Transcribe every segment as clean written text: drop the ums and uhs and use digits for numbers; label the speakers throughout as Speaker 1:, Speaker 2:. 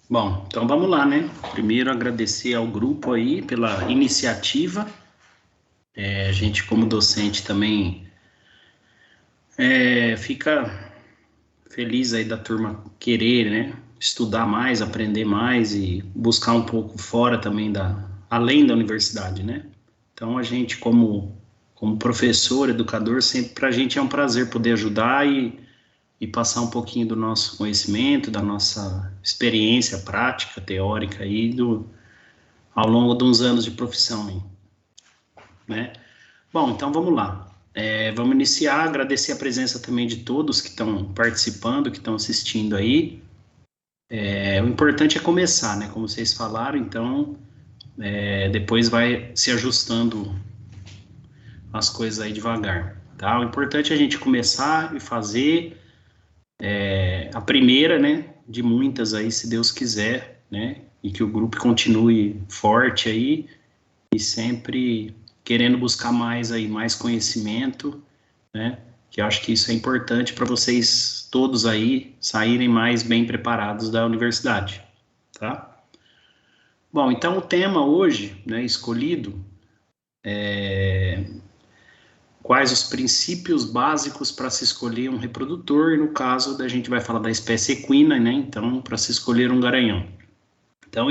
Speaker 1: Bom, então vamos lá, né? Primeiro agradecer ao grupo aí pela iniciativa. A gente, como docente, também fica feliz aí da turma querer, né? Estudar mais, aprender mais e buscar um pouco fora também além da universidade, né? Então a gente, como professor, educador, sempre para a gente é um prazer poder ajudar e passar um pouquinho do nosso conhecimento, da nossa experiência prática, teórica aí ao longo de uns anos de profissão aí, né? Bom, então vamos lá. Vamos iniciar, agradecer a presença também de todos que estão participando, que estão assistindo aí. O importante é começar, né? Como vocês falaram, então depois vai se ajustando as coisas aí devagar, tá? O importante é a gente começar e fazer a primeira, né? De muitas aí, se Deus quiser, né? E que o grupo continue forte aí e sempre querendo buscar mais aí, mais conhecimento, né? Que eu acho que isso é importante para vocês todos aí saírem mais bem preparados da universidade, tá? Bom, então o tema hoje, né, escolhido, quais os princípios básicos para se escolher um reprodutor, e no caso a gente vai falar da espécie equina, né? Então, para se escolher um garanhão. Então,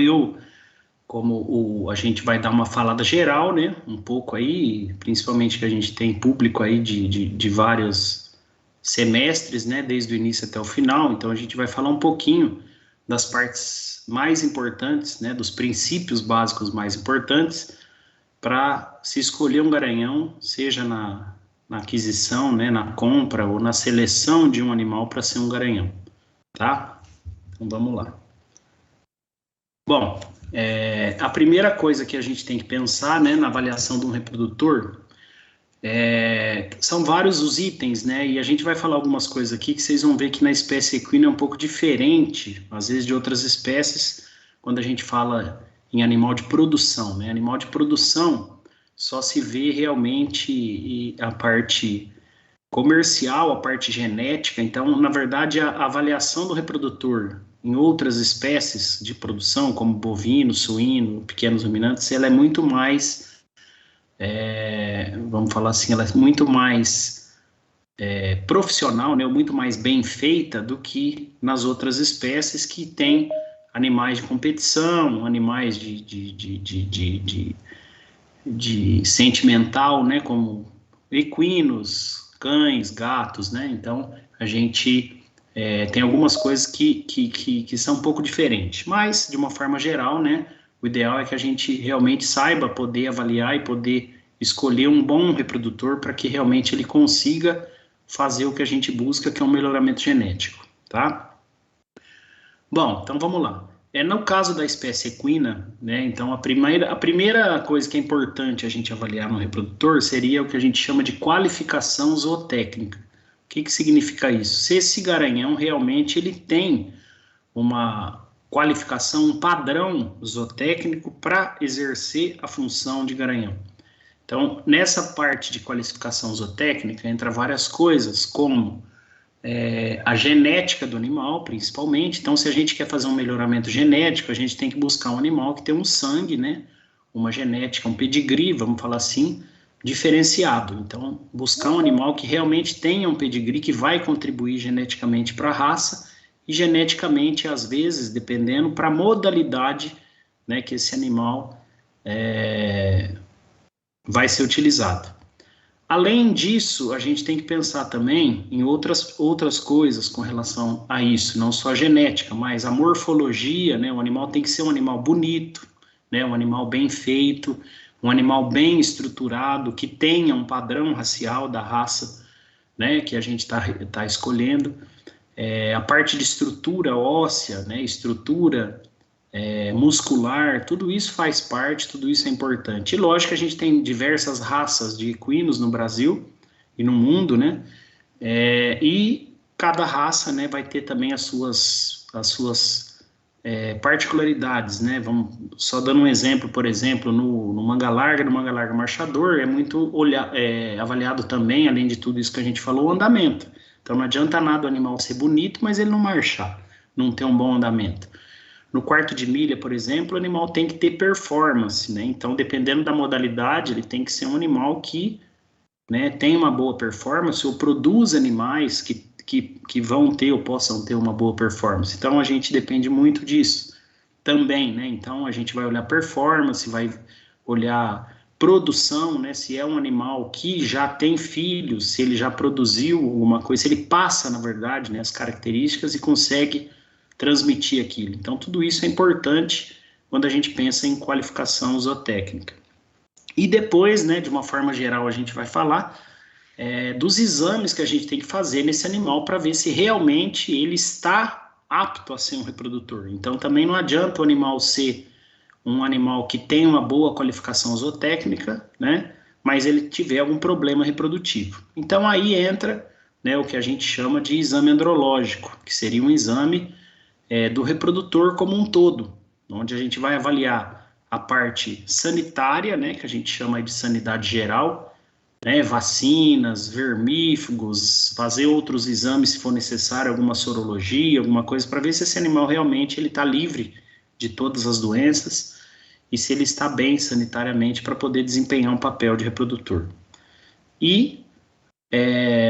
Speaker 1: a gente vai dar uma falada geral, né? Um pouco aí, principalmente que a gente tem público aí de vários semestres, né? Desde o início até o final. Então a gente vai falar um pouquinho das partes mais importantes, né? Dos princípios básicos mais importantes para se escolher um garanhão, seja na aquisição, né? Na compra ou na seleção de um animal para ser um garanhão, tá? Então vamos lá. Bom, a primeira coisa que a gente tem que pensar, né, na avaliação de um reprodutor, são vários os itens, né, e a gente vai falar algumas coisas aqui que vocês vão ver que na espécie equina é um pouco diferente, às vezes, de outras espécies, quando a gente fala em animal de produção, né, animal de produção só se vê realmente a parte comercial, a parte genética. Então, na verdade, a avaliação do reprodutor em outras espécies de produção, como bovino, suíno, pequenos ruminantes, ela é muito mais, vamos falar assim, ela é muito mais profissional, né, muito mais bem feita do que nas outras espécies que têm animais de competição, animais de sentimental, né, como equinos, cães, gatos, né? Então a gente tem algumas coisas que são um pouco diferentes, mas de uma forma geral, né? O ideal é que a gente realmente saiba poder avaliar e poder escolher um bom reprodutor para que realmente ele consiga fazer o que a gente busca, que é um melhoramento genético, tá? Bom, então vamos lá. No caso da espécie equina, né, então a primeira coisa que é importante a gente avaliar no reprodutor seria o que a gente chama de qualificação zootécnica. O que significa isso? Se esse garanhão realmente ele tem uma qualificação, um padrão zootécnico para exercer a função de garanhão. Então, nessa parte de qualificação zootécnica entra várias coisas, como a genética do animal, principalmente. Então, se a gente quer fazer um melhoramento genético, a gente tem que buscar um animal que tem um sangue, né? Uma genética, um pedigree, vamos falar assim, diferenciado. Então, buscar um animal que realmente tenha um pedigree que vai contribuir geneticamente para a raça e geneticamente, às vezes, dependendo, para a modalidade, né, que esse animal vai ser utilizado. Além disso, a gente tem que pensar também em outras coisas com relação a isso, não só a genética, mas a morfologia, né? O animal tem que ser um animal bonito, né? Um animal bem feito, um animal bem estruturado, que tenha um padrão racial da raça, né? Que a gente tá escolhendo. A parte de estrutura óssea, né? Estrutura muscular, tudo isso faz parte, tudo isso é importante. E lógico que a gente tem diversas raças de equinos no Brasil e no mundo, né? E cada raça, né, vai ter também as suas particularidades, né? Vamos só dando um exemplo, por exemplo, no manga larga, no manga larga marchador, é muito avaliado também, além de tudo isso que a gente falou, o andamento. Então não adianta nada o animal ser bonito, mas ele não marchar, não ter um bom andamento. No quarto de milha, por exemplo, o animal tem que ter performance, né? Então, dependendo da modalidade, ele tem que ser um animal que, né, tem uma boa performance ou produz animais que vão ter ou possam ter uma boa performance. Então, a gente depende muito disso também, né? Então, a gente vai olhar performance, vai olhar produção, né? Se é um animal que já tem filhos, se ele já produziu alguma coisa, se ele passa, na verdade, né, as características e consegue transmitir aquilo. Então, tudo isso é importante quando a gente pensa em qualificação zootécnica. E depois, né, de uma forma geral, a gente vai falar dos exames que a gente tem que fazer nesse animal para ver se realmente ele está apto a ser um reprodutor. Então, também não adianta o animal ser um animal que tem uma boa qualificação zootécnica, né, mas ele tiver algum problema reprodutivo. Então, aí entra, né, o que a gente chama de exame andrológico, que seria um exame do reprodutor como um todo, onde a gente vai avaliar a parte sanitária, né, que a gente chama de sanidade geral, né, vacinas, vermífugos, fazer outros exames se for necessário, alguma sorologia, alguma coisa, para ver se esse animal realmente ele está livre de todas as doenças e se ele está bem sanitariamente para poder desempenhar um papel de reprodutor. E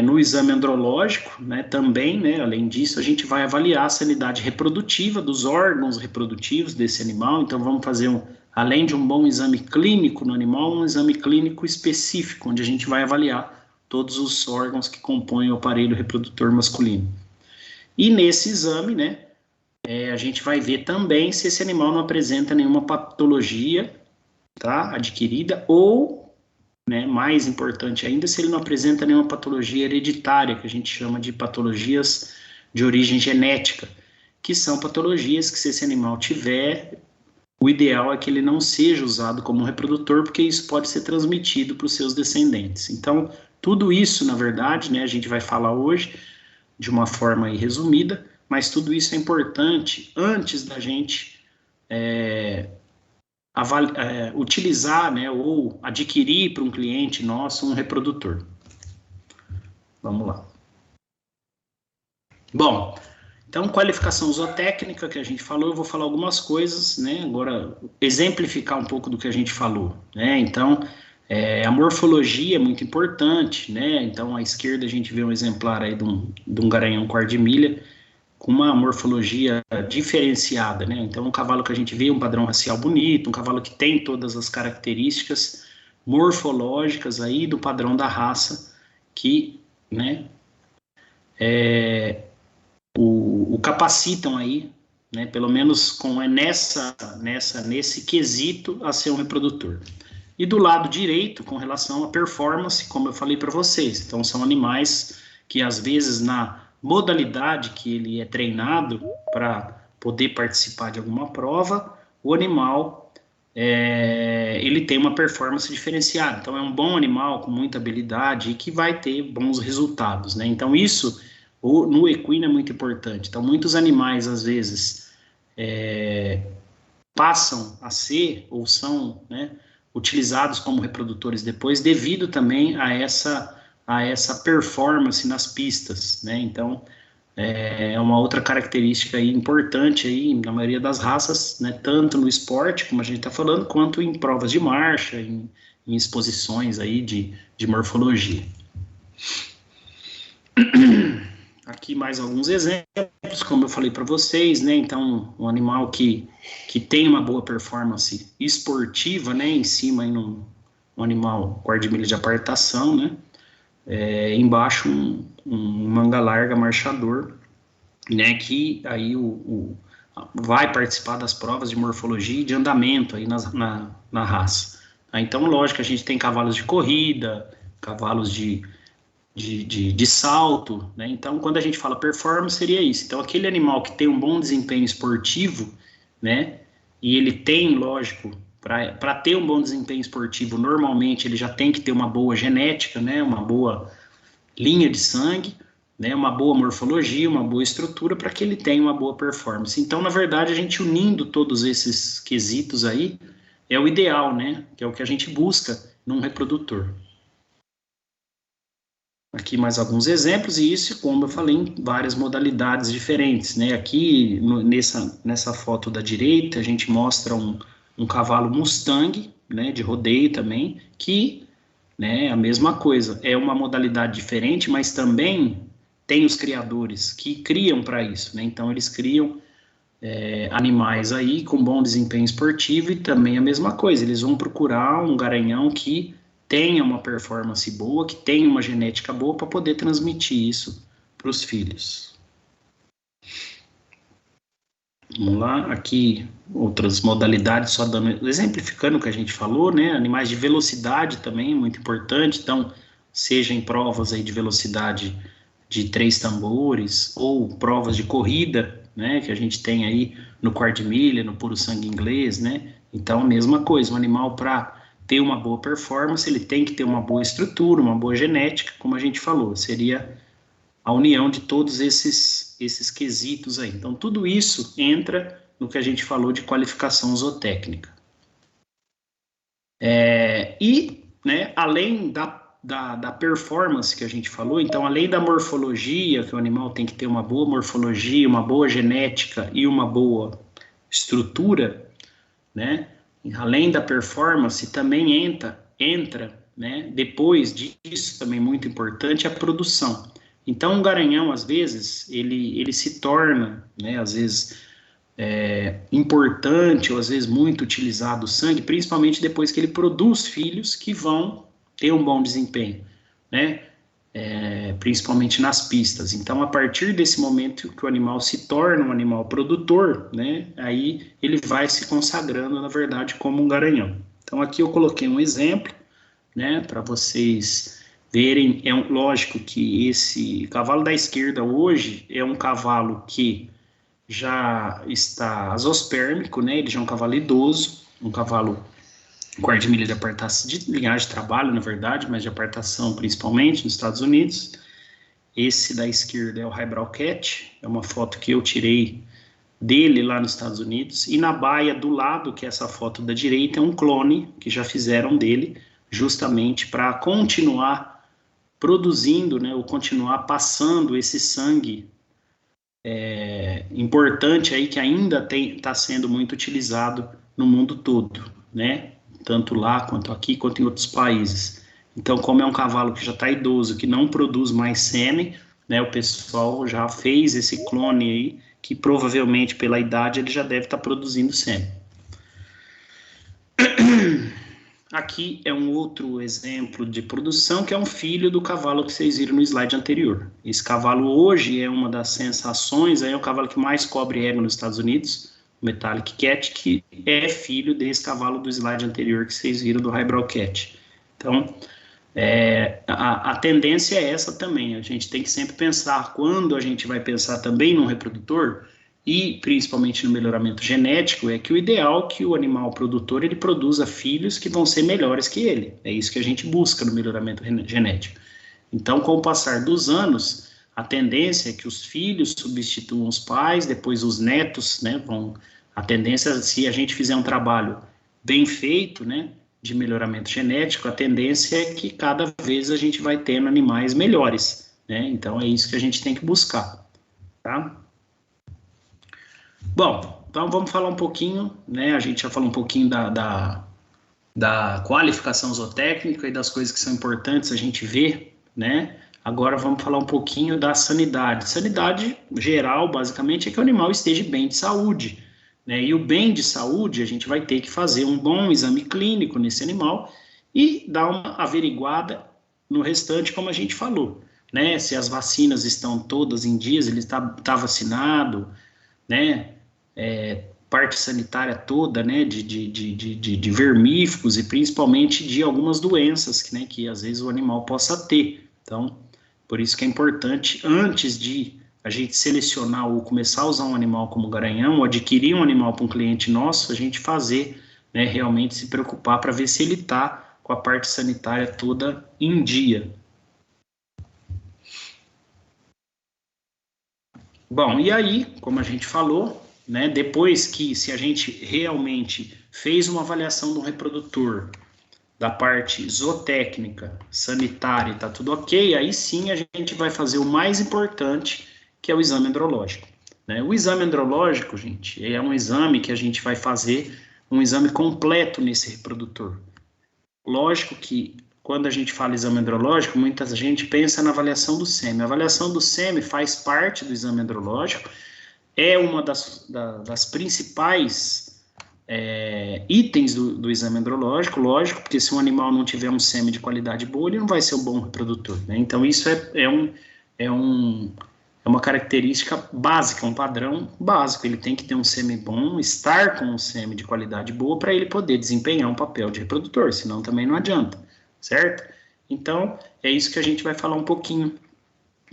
Speaker 1: no exame andrológico, né, também, né, além disso, a gente vai avaliar a sanidade reprodutiva dos órgãos reprodutivos desse animal. Então, vamos fazer, além de um bom exame clínico no animal, um exame clínico específico, onde a gente vai avaliar todos os órgãos que compõem o aparelho reprodutor masculino. E nesse exame, né, a gente vai ver também se esse animal não apresenta nenhuma patologia, tá, adquirida ou, né, mais importante ainda, se ele não apresenta nenhuma patologia hereditária, que a gente chama de patologias de origem genética, que são patologias que, se esse animal tiver, o ideal é que ele não seja usado como reprodutor, porque isso pode ser transmitido para os seus descendentes. Então, tudo isso, na verdade, né, a gente vai falar hoje de uma forma aí resumida, mas tudo isso é importante antes da gente utilizar, né, ou adquirir para um cliente nosso um reprodutor. Vamos lá. Bom, então, qualificação zootécnica que a gente falou, eu vou falar algumas coisas, né, agora exemplificar um pouco do que a gente falou, né, então, a morfologia é muito importante, né, então à esquerda a gente vê um exemplar aí de um garanhão quarto de milha, com uma morfologia diferenciada, né? Então, um cavalo que a gente vê um padrão racial bonito, um cavalo que tem todas as características morfológicas aí do padrão da raça que, né, o capacitam aí, né, pelo menos nesse quesito a ser um reprodutor. E do lado direito, com relação à performance, como eu falei para vocês, então são animais que às vezes na modalidade que ele é treinado para poder participar de alguma prova, o animal ele tem uma performance diferenciada. Então é um bom animal com muita habilidade e que vai ter bons resultados, né? Então isso no equino é muito importante. Então muitos animais às vezes passam a ser ou são, né, utilizados como reprodutores depois, devido também a essa performance nas pistas, né? Então, é uma outra característica aí importante aí na maioria das raças, né? Tanto no esporte, como a gente está falando, quanto em provas de marcha, em exposições aí de morfologia. Aqui mais alguns exemplos, como eu falei para vocês, né? Então, um animal que tem uma boa performance esportiva, né? Em cima, aí um animal quarto de milha de apartação, né? Embaixo um manga larga marchador, né? Que aí vai participar das provas de morfologia e de andamento aí na raça. Então, lógico, a gente tem cavalos de corrida, cavalos de salto, né? Então, quando a gente fala performance, seria isso. Então, aquele animal que tem um bom desempenho esportivo, né? E ele tem, lógico, para ter um bom desempenho esportivo, normalmente ele já tem que ter uma boa genética, né? Uma boa linha de sangue, né? Uma boa morfologia, uma boa estrutura para que ele tenha uma boa performance. Então, na verdade, a gente unindo todos esses quesitos aí é o ideal, né? Que é o que a gente busca num reprodutor. aqui mais alguns exemplos, e isso, como eu falei, em várias modalidades diferentes, né? Aqui, nessa foto da direita, a gente mostra um cavalo Mustang, né, de rodeio também, que, né, a mesma coisa, é uma modalidade diferente, mas também tem os criadores que criam para isso, né? Então, eles criam animais aí com bom desempenho esportivo e também a mesma coisa, eles vão procurar um garanhão que tenha uma performance boa, que tenha uma genética boa para poder transmitir isso para os filhos. Vamos lá, aqui outras modalidades, só dando, exemplificando o que a gente falou, né? Animais de velocidade também, muito importante, então, seja em provas aí de velocidade de 3 tambores, ou provas de corrida, né? Que a gente tem aí no quarto de milha, no puro sangue inglês, né? Então, a mesma coisa, um animal para ter uma boa performance, ele tem que ter uma boa estrutura, uma boa genética, como a gente falou, seria a união de todos esses quesitos aí. Então, tudo isso entra no que a gente falou de qualificação zootécnica. Né, além da performance que a gente falou, então, além da morfologia, que o animal tem que ter uma boa morfologia, uma boa genética e uma boa estrutura, né, além da performance, também entra, né, depois disso, também muito importante, a produção. Então, um garanhão, às vezes, ele se torna, né, às vezes, importante, ou às vezes muito utilizado o sangue, principalmente depois que ele produz filhos que vão ter um bom desempenho, né, principalmente nas pistas. Então, a partir desse momento que o animal se torna um animal produtor, né, aí ele vai se consagrando, na verdade, como um garanhão. Então, aqui eu coloquei um exemplo, né, para vocês verem. Lógico que esse cavalo da esquerda hoje é um cavalo que já está azospérmico, né, ele já é um cavalo idoso, um cavalo quarto de milha de apartação, de linhagem de trabalho, na verdade, mas de apartação principalmente nos Estados Unidos. Esse da esquerda é o Highbrow Cat, é uma foto que eu tirei dele lá nos Estados Unidos, e na baia do lado, que é essa foto da direita, é um clone que já fizeram dele, justamente para continuar produzindo, né, ou continuar passando esse sangue importante aí que ainda está sendo muito utilizado no mundo todo, né, tanto lá quanto aqui, quanto em outros países. Então, como é um cavalo que já está idoso, que não produz mais sêmen, né, o pessoal já fez esse clone aí, que provavelmente pela idade ele já deve estar produzindo sêmen. Aqui é um outro exemplo de produção, que é um filho do cavalo que vocês viram no slide anterior. Esse cavalo hoje é uma das sensações, é o cavalo que mais cobre ego nos Estados Unidos, o Metallic Cat, que é filho desse cavalo do slide anterior que vocês viram do Highbrow Cat. Então, a tendência é essa também, a gente tem que sempre pensar, quando a gente vai pensar também num reprodutor, e principalmente no melhoramento genético, é que o ideal é que o animal produtor ele produza filhos que vão ser melhores que ele. É isso que a gente busca no melhoramento genético. Então, com o passar dos anos, a tendência é que os filhos substituam os pais, depois os netos, né, a tendência, se a gente fizer um trabalho bem feito, né, de melhoramento genético, a tendência é que cada vez a gente vai tendo animais melhores, né? Então, é isso que a gente tem que buscar, tá? Bom, então vamos falar um pouquinho, né? A gente já falou um pouquinho da qualificação zootécnica e das coisas que são importantes a gente ver, né? Agora vamos falar um pouquinho da sanidade. Sanidade geral, basicamente, é que o animal esteja bem de saúde, né? E o bem de saúde, a gente vai ter que fazer um bom exame clínico nesse animal e dar uma averiguada no restante, como a gente falou, né? Se as vacinas estão todas em dias, ele está vacinado, né? Parte sanitária toda, né, de vermífugos e principalmente de algumas doenças, né, que às vezes o animal possa ter. Então, por isso que é importante, antes de a gente selecionar ou começar a usar um animal como garanhão, ou adquirir um animal para um cliente nosso, a gente fazer, né, realmente se preocupar para ver se ele está com a parte sanitária toda em dia. Bom, e aí, como a gente falou, né, depois que, se a gente realmente fez uma avaliação do reprodutor, da parte zootécnica, sanitária, está tudo ok, aí sim a gente vai fazer o mais importante, que é o exame andrológico, né? O exame andrológico, gente, é um exame que a gente vai fazer um exame completo nesse reprodutor. Lógico que quando a gente fala exame andrológico, muita gente pensa na avaliação do sêmen. A avaliação do sêmen faz parte do exame andrológico, é uma das principais itens do exame andrológico, lógico, porque se um animal não tiver um sêmen de qualidade boa, ele não vai ser um bom reprodutor, né? Então, isso é uma característica básica, um padrão básico. Ele tem que ter um sêmen bom, estar com um sêmen de qualidade boa para ele poder desempenhar um papel de reprodutor, senão também não adianta, certo? Então, é isso que a gente vai falar um pouquinho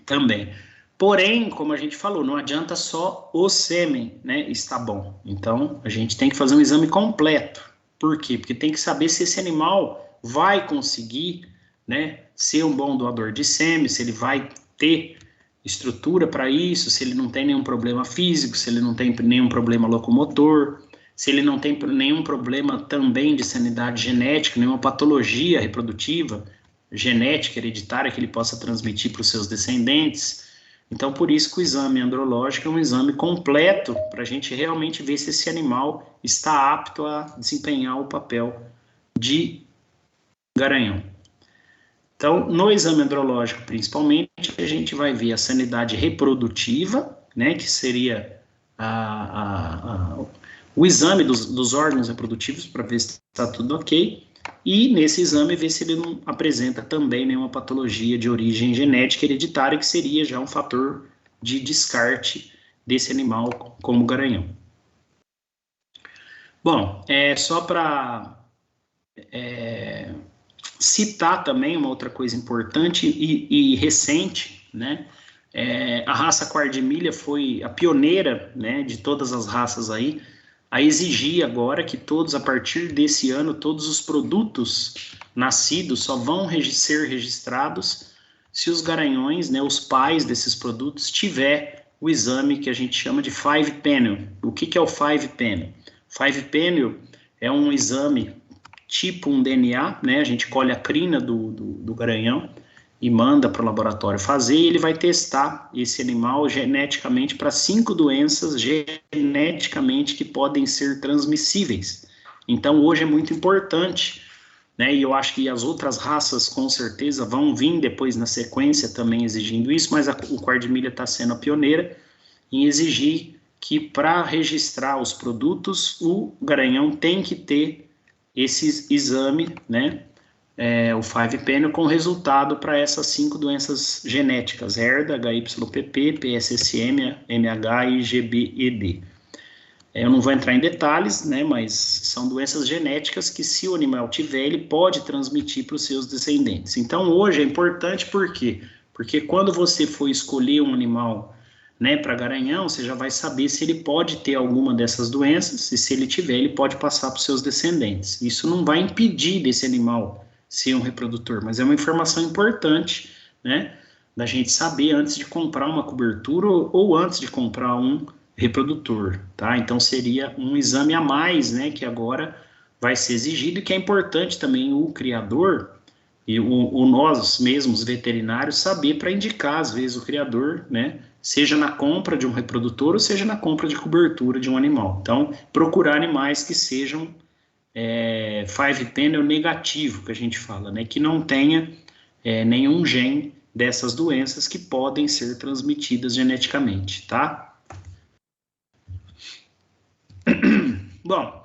Speaker 1: também. Porém, como a gente falou, não adianta só o sêmen, né, estar bom. Então, a gente tem que fazer um exame completo. Por quê? Porque tem que saber se esse animal vai conseguir, né, ser um bom doador de sêmen, se ele vai ter estrutura para isso, se ele não tem nenhum problema físico, se ele não tem nenhum problema locomotor, se ele não tem nenhum problema também de sanidade genética, nenhuma patologia reprodutiva, genética, hereditária, que ele possa transmitir para os seus descendentes. Então, por isso que o exame andrológico é um exame completo para a gente realmente ver se esse animal está apto a desempenhar o papel de garanhão. Então, no exame andrológico, principalmente, a gente vai ver a sanidade reprodutiva, né, que seria o exame dos órgãos reprodutivos para ver se está tudo ok, e nesse exame ver se ele não apresenta também nenhuma patologia de origem genética hereditária, que seria já um fator de descarte desse animal como garanhão. Bom, só para citar também uma outra coisa importante e recente, né? A raça Quardimilha foi a pioneira, né, de todas as raças aí, a exigir agora que todos, a partir desse ano, todos os produtos nascidos só vão ser registrados se os garanhões, né, os pais desses produtos, tiver o exame que a gente chama de 5-panel. O que é o 5-panel? 5-panel é um exame tipo um DNA, né? A gente colhe a crina do garanhão e manda para o laboratório fazer, e ele vai testar esse animal geneticamente para 5 doenças geneticamente que podem ser transmissíveis. Então, hoje é muito importante, né? E eu acho que as outras raças, com certeza, vão vir depois na sequência também exigindo isso, mas o Quardimilha está sendo a pioneira em exigir que, para registrar os produtos, o garanhão tem que ter esse exame, né? O 5-panel com resultado para essas 5 doenças genéticas, HERDA, HYPP, PSSM, MH e GBED. Eu não vou entrar em detalhes, né, mas são doenças genéticas que, se o animal tiver, ele pode transmitir para os seus descendentes. Então, hoje é importante, por quê? Porque quando você for escolher um animal, né, para garanhão, você já vai saber se ele pode ter alguma dessas doenças, e se ele tiver, ele pode passar para os seus descendentes. Isso não vai impedir desse animal ser um reprodutor, mas é uma informação importante, né, da gente saber antes de comprar uma cobertura ou antes de comprar um reprodutor, tá? Então seria um exame a mais, né, que agora vai ser exigido, e que é importante também o criador e nós mesmos veterinários saber, para indicar às vezes o criador, né, seja na compra de um reprodutor ou seja na compra de cobertura de um animal. Então, procurar animais que sejam 5-panel negativo, que a gente fala, né, que não tenha nenhum gene dessas doenças que podem ser transmitidas geneticamente, tá? Bom,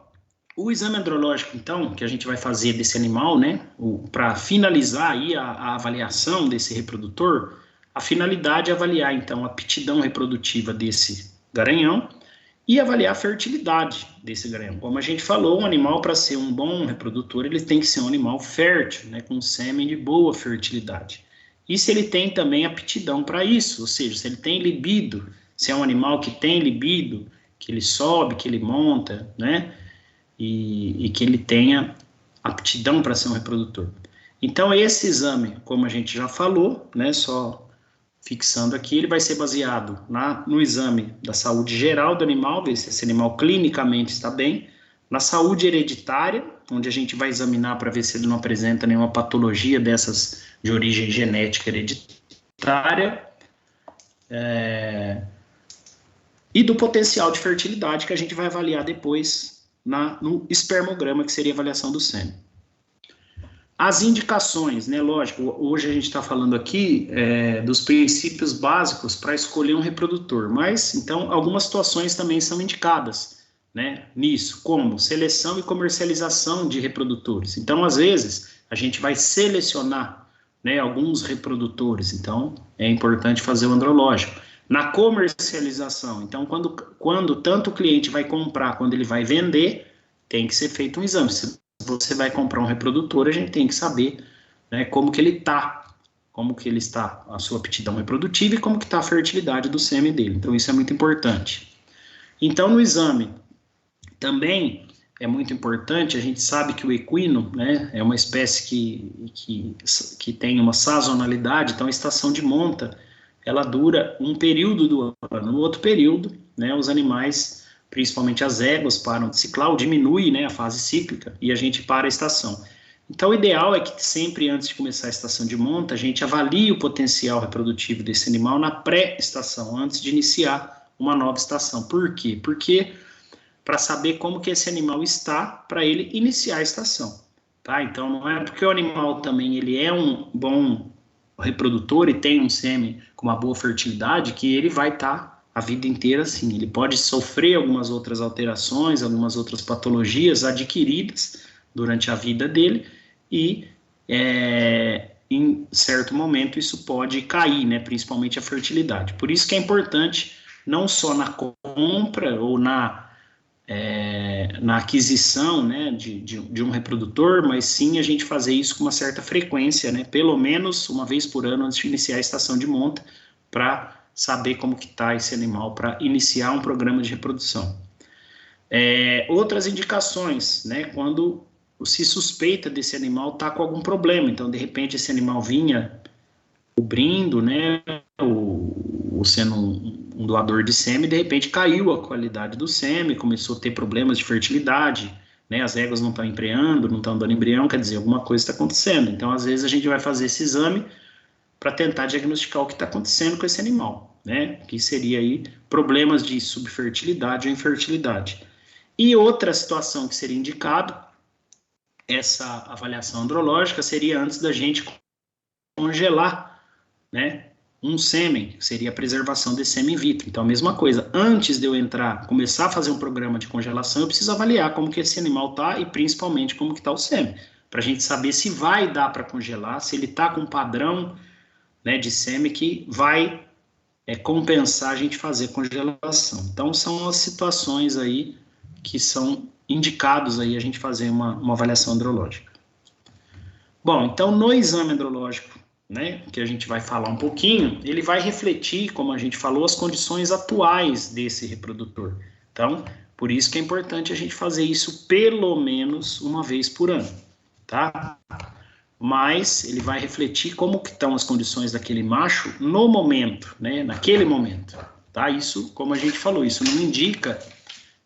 Speaker 1: o exame andrológico, então, que a gente vai fazer desse animal, né, para finalizar aí a avaliação desse reprodutor, a finalidade é avaliar, então, a aptidão reprodutiva desse garanhão e avaliar a fertilidade desse garanhão. Como a gente falou, um animal, para ser um bom reprodutor, ele tem que ser um animal fértil, né, com sêmen de boa fertilidade. E se ele tem também aptidão para isso, ou seja, se ele tem libido, se é um animal que tem libido, que ele sobe, que ele monta, né, e que ele tenha aptidão para ser um reprodutor. Então, esse exame, como a gente já falou, né, só fixando aqui, ele vai ser baseado no exame da saúde geral do animal, ver se esse animal clinicamente está bem, na saúde hereditária, onde a gente vai examinar para ver se ele não apresenta nenhuma patologia dessas de origem genética hereditária, e do potencial de fertilidade, que a gente vai avaliar depois no espermograma, que seria a avaliação do sêmen. As indicações, né, lógico, hoje a gente está falando aqui dos princípios básicos para escolher um reprodutor, mas, então, algumas situações também são indicadas, né, nisso, como seleção e comercialização de reprodutores. Então, às vezes, a gente vai selecionar, né, alguns reprodutores, então, é importante fazer o andrológico. Na comercialização, então, quando tanto o cliente vai comprar, quando ele vai vender, tem que ser feito um exame. Se você vai comprar um reprodutor, a gente tem que saber, né, como que ele está, a sua aptidão reprodutiva e como que está a fertilidade do sêmen dele. Então, isso é muito importante. Então, no exame, também é muito importante, a gente sabe que o equino, né, é uma espécie que tem uma sazonalidade, então a estação de monta, ela dura um período do ano. No outro período, né, os animais, principalmente as éguas, param de ciclar, ou diminui, né, a fase cíclica, e a gente para a estação. Então, o ideal é que sempre antes de começar a estação de monta, a gente avalie o potencial reprodutivo desse animal na pré-estação, antes de iniciar uma nova estação. Por quê? Porque para saber como que esse animal está, para ele iniciar a estação. Tá? Então, não é porque o animal também ele é um bom reprodutor e tem um sêmen com uma boa fertilidade, que ele vai estar a vida inteira assim. Ele pode sofrer algumas outras alterações, algumas outras patologias adquiridas durante a vida dele e em certo momento isso pode cair, né, principalmente a fertilidade. Por isso que é importante, não só na compra ou na aquisição, né, de um reprodutor, mas sim a gente fazer isso com uma certa frequência, né, pelo menos uma vez por ano antes de iniciar a estação de monta, para saber como que está esse animal, para iniciar um programa de reprodução. Outras indicações, né, quando se suspeita desse animal estar com algum problema, então de repente esse animal vinha cobrindo, né, sendo um doador de sêmen, de repente caiu a qualidade do sêmen, começou a ter problemas de fertilidade, né, as éguas não estão empreando, não estão dando embrião, quer dizer, alguma coisa está acontecendo. Então, às vezes, a gente vai fazer esse exame para tentar diagnosticar o que está acontecendo com esse animal, né, que seria aí problemas de subfertilidade ou infertilidade. E outra situação que seria indicado, essa avaliação andrológica, seria antes da gente congelar, né, um sêmen, que seria a preservação desse sêmen in vitro. Então, a mesma coisa, antes de eu começar a fazer um programa de congelação, eu preciso avaliar como que esse animal está e principalmente como que está o sêmen, para a gente saber se vai dar para congelar, se ele está com um padrão, né, de sêmen que vai compensar a gente fazer congelação. Então, são as situações aí que são indicados aí a gente fazer uma avaliação andrológica. Bom, então, no exame andrológico, né, que a gente vai falar um pouquinho, ele vai refletir, como a gente falou, as condições atuais desse reprodutor. Então, por isso que é importante a gente fazer isso pelo menos uma vez por ano, tá? Mas ele vai refletir como que estão as condições daquele macho no momento, né, naquele momento, tá? Isso, como a gente falou, isso não indica,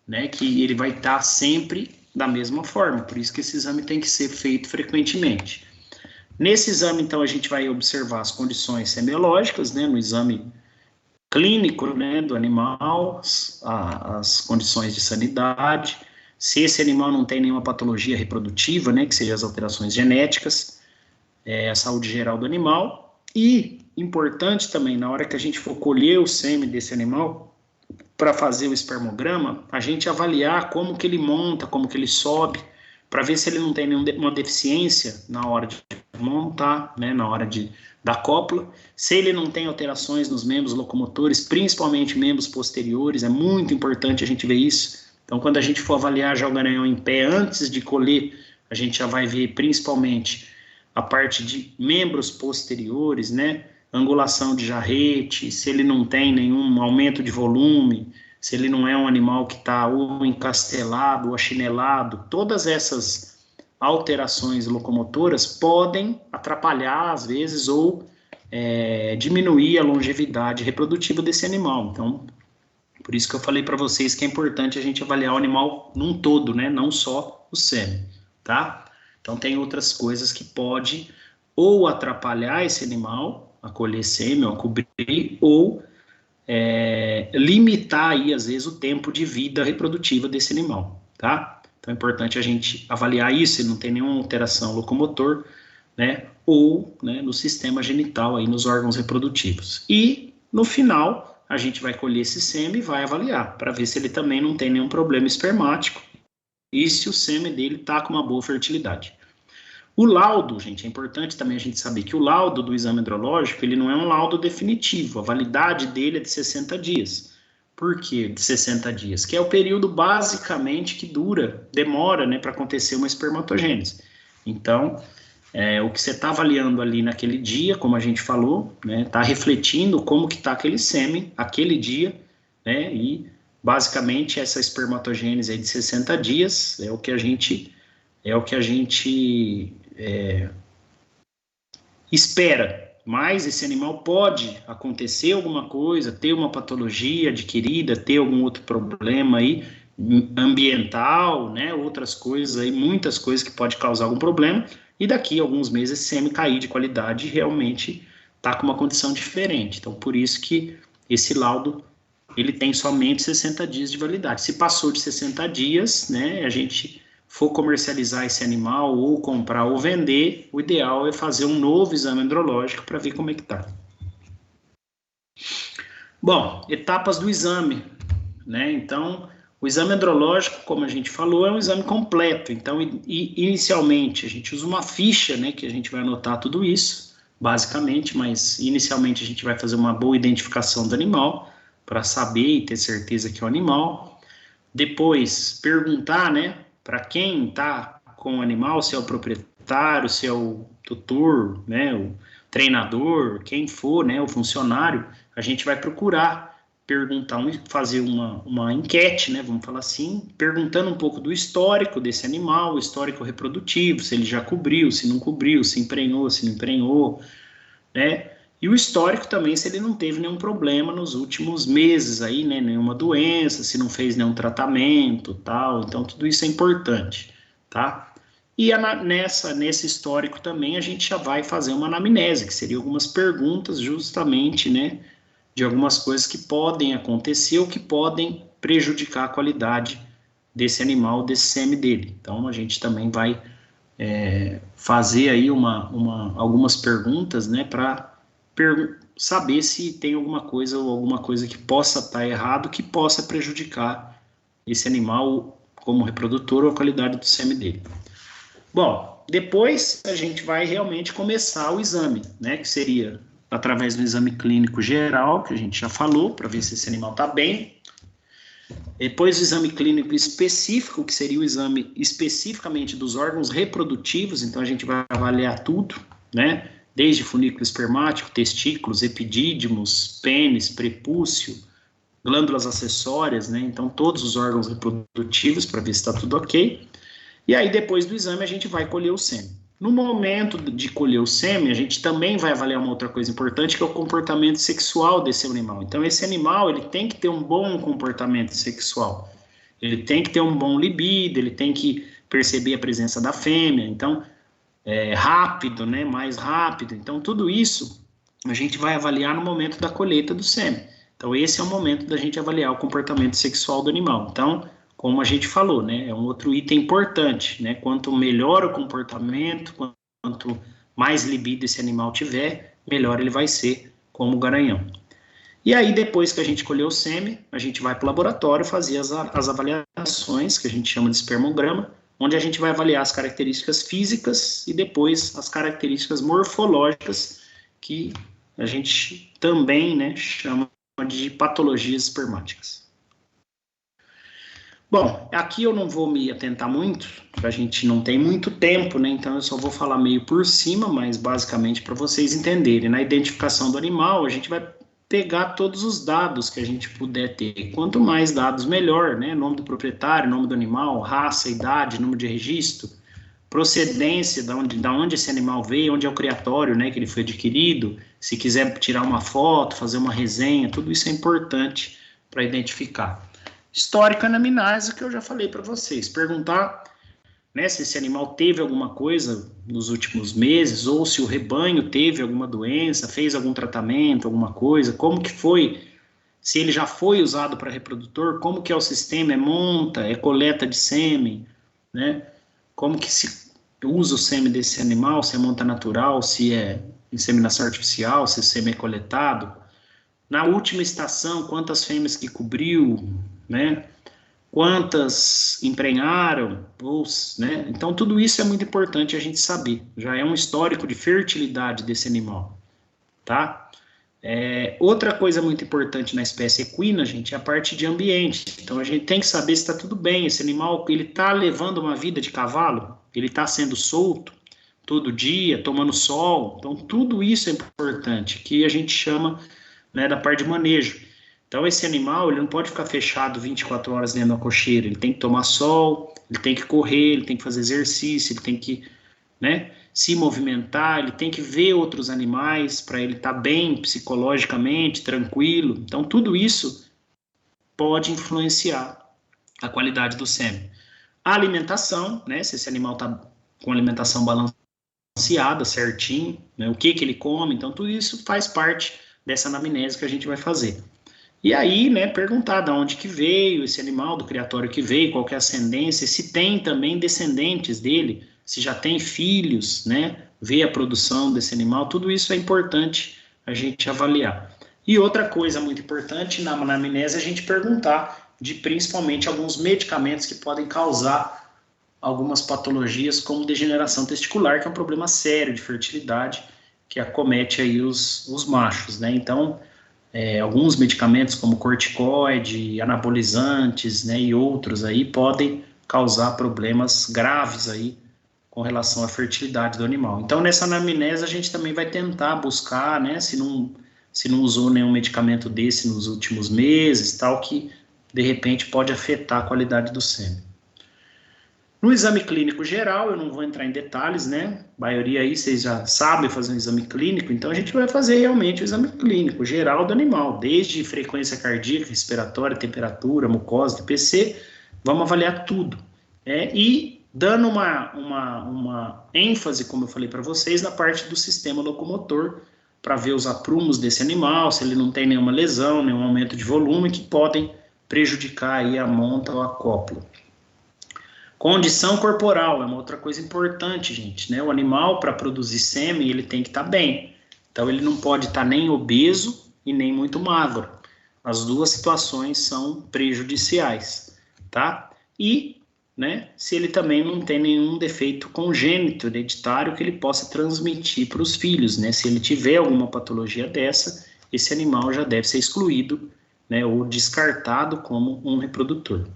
Speaker 1: né, que ele vai estar sempre da mesma forma, por isso que esse exame tem que ser feito frequentemente. Nesse exame, então, a gente vai observar as condições semiológicas, né, no exame clínico, né, do animal, as condições de sanidade, se esse animal não tem nenhuma patologia reprodutiva, né, que seja as alterações genéticas, a saúde geral do animal, e, importante também, na hora que a gente for colher o sêmen desse animal, para fazer o espermograma, a gente avaliar como que ele monta, como que ele sobe, para ver se ele não tem nenhuma deficiência na hora de montar, né, na hora da cópula, se ele não tem alterações nos membros locomotores, principalmente membros posteriores, é muito importante a gente ver isso. Então, quando a gente for avaliar já o garanhão em pé, antes de colher, a gente já vai ver principalmente a parte de membros posteriores, né, angulação de jarrete, se ele não tem nenhum aumento de volume, se ele não é um animal que está ou encastelado ou achinelado, todas essas alterações locomotoras podem atrapalhar, às vezes, ou diminuir a longevidade reprodutiva desse animal. Então, por isso que eu falei para vocês que é importante a gente avaliar o animal num todo, né, não só o sêmen. tá? Então, tem outras coisas que pode ou atrapalhar esse animal a colher sêmen, ou a cobrir, ou limitar aí, às vezes, o tempo de vida reprodutiva desse animal, tá? Então, é importante a gente avaliar isso, se não tem nenhuma alteração locomotor, né, ou, né, no sistema genital, aí, nos órgãos reprodutivos. E, no final, a gente vai colher esse sêmen e vai avaliar, para ver se ele também não tem nenhum problema espermático, e se o sêmen dele está com uma boa fertilidade. O laudo, gente, é importante também a gente saber que o laudo do exame andrológico, ele não é um laudo definitivo, a validade dele é de 60 dias. Por que de 60 dias? Que é o período, basicamente, que demora, né, para acontecer uma espermatogênese. Então, o que você está avaliando ali naquele dia, como a gente falou, né, está refletindo como que está aquele sêmen, aquele dia, né, e, basicamente, essa espermatogênese aí de 60 dias é o que a gente espera, mas esse animal pode acontecer alguma coisa, ter uma patologia adquirida, ter algum outro problema aí ambiental, né, outras coisas aí, muitas coisas que pode causar algum problema, e daqui a alguns meses esse sêmen cair de qualidade e realmente tá com uma condição diferente. Então, por isso que esse laudo, ele tem somente 60 dias de validade. Se passou de 60 dias, né, a gente for comercializar esse animal, ou comprar ou vender, o ideal é fazer um novo exame andrológico para ver como é que tá. Bom, etapas do exame, né? Então, o exame andrológico, como a gente falou, é um exame completo. Então, inicialmente, a gente usa uma ficha, né, que a gente vai anotar tudo isso, basicamente, mas inicialmente a gente vai fazer uma boa identificação do animal, para saber e ter certeza que é o animal. Depois, perguntar, né, para quem está com o animal, se é o proprietário, se é o tutor, né, o treinador, quem for, né, o funcionário, a gente vai procurar perguntar, fazer uma enquete, né, vamos falar assim, perguntando um pouco do histórico desse animal, o histórico reprodutivo, se ele já cobriu, se não cobriu, se emprenhou, se não emprenhou, né, e o histórico também, se ele não teve nenhum problema nos últimos meses aí, né, nenhuma doença, se não fez nenhum tratamento, tal, então tudo isso é importante, tá? E nesse histórico também a gente já vai fazer uma anamnese, que seria algumas perguntas justamente, né, de algumas coisas que podem acontecer ou que podem prejudicar a qualidade desse animal, desse sêmen dele. Então a gente também vai fazer aí algumas perguntas, né, para saber se tem alguma coisa que possa estar errado, que possa prejudicar esse animal como reprodutor ou a qualidade do sêmen dele. Bom, depois a gente vai realmente começar o exame, né, que seria através do exame clínico geral, que a gente já falou, para ver se esse animal está bem. Depois o exame clínico específico, que seria o exame especificamente dos órgãos reprodutivos, então a gente vai avaliar tudo, né, desde funículo espermático, testículos, epidídimos, pênis, prepúcio, glândulas acessórias, né, então todos os órgãos reprodutivos, para ver se está tudo ok. E aí, depois do exame, a gente vai colher o sêmen. No momento de colher o sêmen, a gente também vai avaliar uma outra coisa importante, que é o comportamento sexual desse animal. Então, esse animal, ele tem que ter um bom comportamento sexual. Ele tem que ter um bom libido, ele tem que perceber a presença da fêmea. Então, rápido, né, mais rápido. Então, tudo isso a gente vai avaliar no momento da colheita do sêmen. Então, esse é o momento da gente avaliar o comportamento sexual do animal. Então, como a gente falou, né, é um outro item importante, né, quanto melhor o comportamento, quanto mais libido esse animal tiver, melhor ele vai ser como garanhão. E aí, depois que a gente colheu o sêmen, a gente vai para o laboratório fazer as avaliações, que a gente chama de espermograma, onde a gente vai avaliar as características físicas e depois as características morfológicas, que a gente também, né, chama de patologias espermáticas. Bom, aqui eu não vou me atentar muito, a gente não tem muito tempo, né? Então eu só vou falar meio por cima, mas basicamente para vocês entenderem. Na identificação do animal, a gente vai pegar todos os dados que a gente puder ter. Quanto mais dados, melhor, né? Nome do proprietário, nome do animal, raça, idade, número de registro, procedência, da onde esse animal veio, onde é o criatório, né, que ele foi adquirido. Se quiser tirar uma foto, fazer uma resenha, tudo isso é importante para identificar. Histórico anamnese, que eu já falei para vocês, perguntar né, se esse animal teve alguma coisa nos últimos meses, ou se o rebanho teve alguma doença, fez algum tratamento, alguma coisa, como que foi, se ele já foi usado para reprodutor, como que é o sistema, é monta, é coleta de sêmen, né, como que se usa o sêmen desse animal, se é monta natural, se é inseminação artificial, se o sêmen é coletado, na última estação, quantas fêmeas que cobriu, né, quantas emprenharam, né? Então, tudo isso é muito importante a gente saber. Já é um histórico de fertilidade desse animal, tá? Outra coisa muito importante na espécie equina, gente, é a parte de ambiente. Então, a gente tem que saber se está tudo bem. Esse animal, ele está levando uma vida de cavalo? Ele está sendo solto todo dia, tomando sol? Então, tudo isso é importante, que a gente chama, né, da parte de manejo. Então, esse animal, ele não pode ficar fechado 24 horas dentro da cocheira, ele tem que tomar sol, ele tem que correr, ele tem que fazer exercício, ele tem que, né, se movimentar, ele tem que ver outros animais para ele estar bem psicologicamente, tranquilo. Então, tudo isso pode influenciar a qualidade do sêmen. A alimentação, né, se esse animal está com alimentação balanceada, certinho, né, o que ele come, então tudo isso faz parte dessa anamnese que a gente vai fazer. E aí, né, perguntar de onde que veio esse animal, do criatório que veio, qual que é a ascendência, se tem também descendentes dele, se já tem filhos, né, ver a produção desse animal, tudo isso é importante a gente avaliar. E outra coisa muito importante na anamnese é a gente perguntar de principalmente alguns medicamentos que podem causar algumas patologias como degeneração testicular, que é um problema sério de fertilidade que acomete aí os machos, né, então alguns medicamentos como corticoide, anabolizantes, né, e outros aí podem causar problemas graves aí com relação à fertilidade do animal. Então, nessa anamnese, a gente também vai tentar buscar, né, se não usou nenhum medicamento desse nos últimos meses, tal, que de repente pode afetar a qualidade do sêmen. No exame clínico geral, eu não vou entrar em detalhes, né? A maioria aí vocês já sabem fazer um exame clínico, então a gente vai fazer realmente o exame clínico geral do animal, desde frequência cardíaca, respiratória, temperatura, mucosa, TPC, vamos avaliar tudo. E dando uma ênfase, como eu falei para vocês, na parte do sistema locomotor, para ver os aprumos desse animal, se ele não tem nenhuma lesão, nenhum aumento de volume, que podem prejudicar aí a monta ou a cópula. Condição corporal é uma outra coisa importante, gente, né? O animal, para produzir sêmen, ele tem que estar bem. Então, ele não pode estar nem obeso e nem muito magro. As duas situações são prejudiciais, tá? E, né, se ele também não tem nenhum defeito congênito, hereditário, que ele possa transmitir para os filhos, né? Se ele tiver alguma patologia dessa, esse animal já deve ser excluído, né, ou descartado como um reprodutor.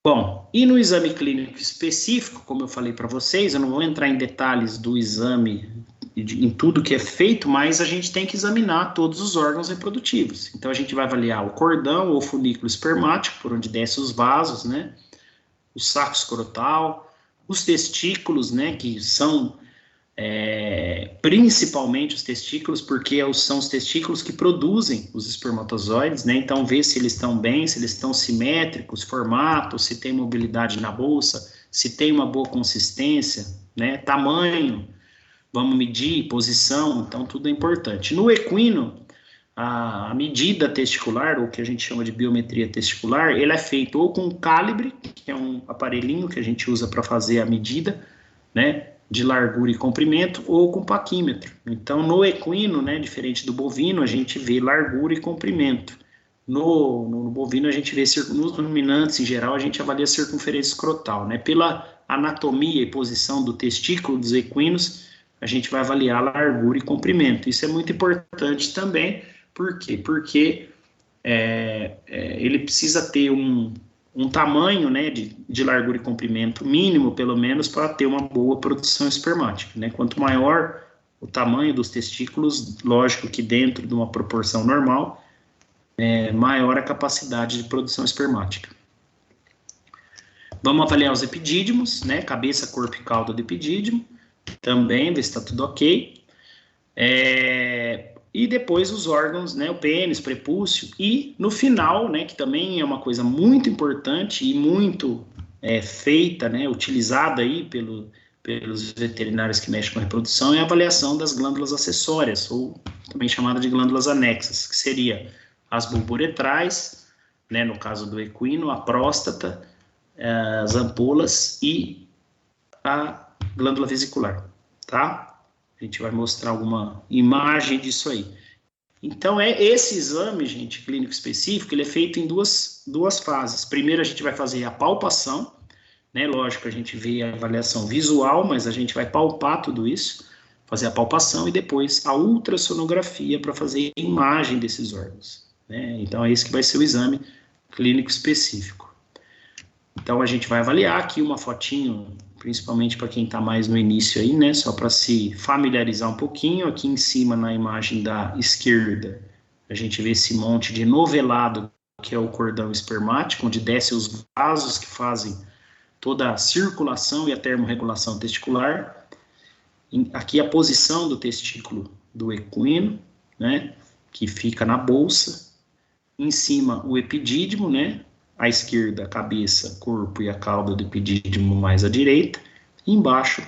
Speaker 1: Bom, e no exame clínico específico, como eu falei para vocês, eu não vou entrar em detalhes do exame, em tudo que é feito, mas a gente tem que examinar todos os órgãos reprodutivos. Então, a gente vai avaliar o cordão ou folículo espermático, por onde descem os vasos, né? O saco escrotal, os testículos, né? Que são principalmente os testículos, porque são os testículos que produzem os espermatozoides, né? Então, ver se eles estão bem, se eles estão simétricos, formato, se tem mobilidade na bolsa, se tem uma boa consistência, né? Tamanho, vamos medir, posição, então tudo é importante. No equino, a medida testicular, ou que a gente chama de biometria testicular, ele é feito ou com calibre, que é um aparelhinho que a gente usa para fazer a medida, né, de largura e comprimento, ou com paquímetro. Então, no equino, né, diferente do bovino, a gente vê largura e comprimento. No bovino, a gente vê, nos ruminantes, em geral, a gente avalia a circunferência escrotal, né? Pela anatomia e posição do testículo dos equinos, a gente vai avaliar largura e comprimento. Isso é muito importante também. Por quê? Porque ele precisa ter um tamanho, né, de largura e comprimento mínimo, pelo menos, para ter uma boa produção espermática, né? Quanto maior o tamanho dos testículos, lógico que dentro de uma proporção normal, maior a capacidade de produção espermática. Vamos avaliar os epidídimos, né? Cabeça, corpo e cauda do epidídimo, também, ver se está tudo ok. E depois os órgãos, né, o pênis, prepúcio, e no final, né, que também é uma coisa muito importante e muito feita, né, utilizada aí pelos veterinários que mexem com a reprodução é a avaliação das glândulas acessórias, ou também chamada de glândulas anexas, que seria as bulburetrais, né, no caso do equino, a próstata, as ampolas e a glândula vesicular, tá? A gente vai mostrar alguma imagem disso aí. Então, esse exame, gente, clínico específico, ele é feito em duas fases. Primeiro, a gente vai fazer a palpação, né? Lógico, a gente vê a avaliação visual, mas a gente vai palpar tudo isso, fazer a palpação e depois a ultrassonografia para fazer a imagem desses órgãos, né? Então, é esse que vai ser o exame clínico específico. Então, a gente vai avaliar aqui uma fotinho, principalmente para quem está mais no início aí, né? Só para se familiarizar um pouquinho. Aqui em cima, na imagem da esquerda, a gente vê esse monte de novelado, que é o cordão espermático, onde desce os vasos que fazem toda a circulação e a termorregulação testicular. Aqui a posição do testículo do equino, né? Que fica na bolsa. Em cima, o epidídimo, né? À esquerda, a cabeça, corpo e a cauda do epidídimo mais à direita, e embaixo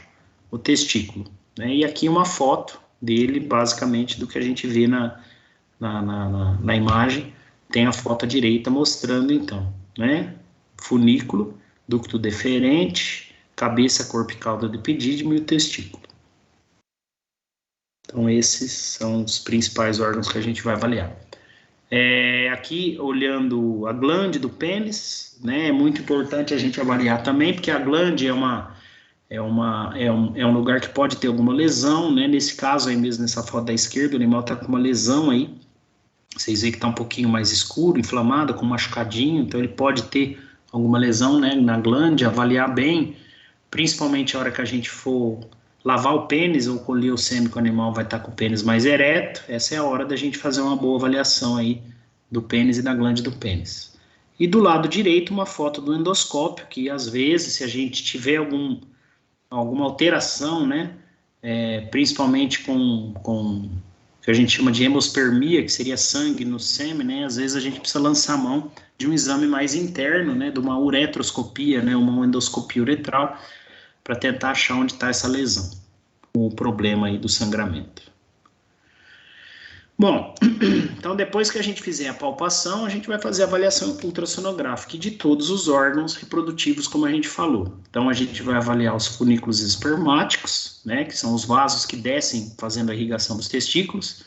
Speaker 1: o testículo, né? E aqui uma foto dele, basicamente, do que a gente vê na imagem, tem a foto à direita mostrando, então, né? Funículo, ducto deferente, cabeça, corpo e cauda do epidídimo e o testículo. Então, esses são os principais órgãos que a gente vai avaliar. Aqui, olhando a glande do pênis, né, é muito importante a gente avaliar também, porque a glande é um lugar que pode ter alguma lesão, né? Nesse caso aí mesmo, nessa foto da esquerda, o animal está com uma lesão aí, vocês veem que está um pouquinho mais escuro, inflamado, com machucadinho, então ele pode ter alguma lesão, né, na glande, avaliar bem, principalmente a hora que a gente for lavar o pênis ou colher o sêmen, que o animal vai estar com o pênis mais ereto. Essa é a hora da gente fazer uma boa avaliação aí do pênis e da glande do pênis. E do lado direito, uma foto do endoscópio, que às vezes, se a gente tiver alguma alteração, né, principalmente com que a gente chama de hemospermia, que seria sangue no sêmen, né, às vezes a gente precisa lançar a mão de um exame mais interno, né, de uma uretroscopia, né, uma endoscopia uretral, para tentar achar onde está essa lesão, o problema aí do sangramento. Bom, então depois que a gente fizer a palpação, a gente vai fazer a avaliação ultrassonográfica de todos os órgãos reprodutivos, como a gente falou. Então a gente vai avaliar os funículos espermáticos, né, que são os vasos que descem fazendo a irrigação dos testículos,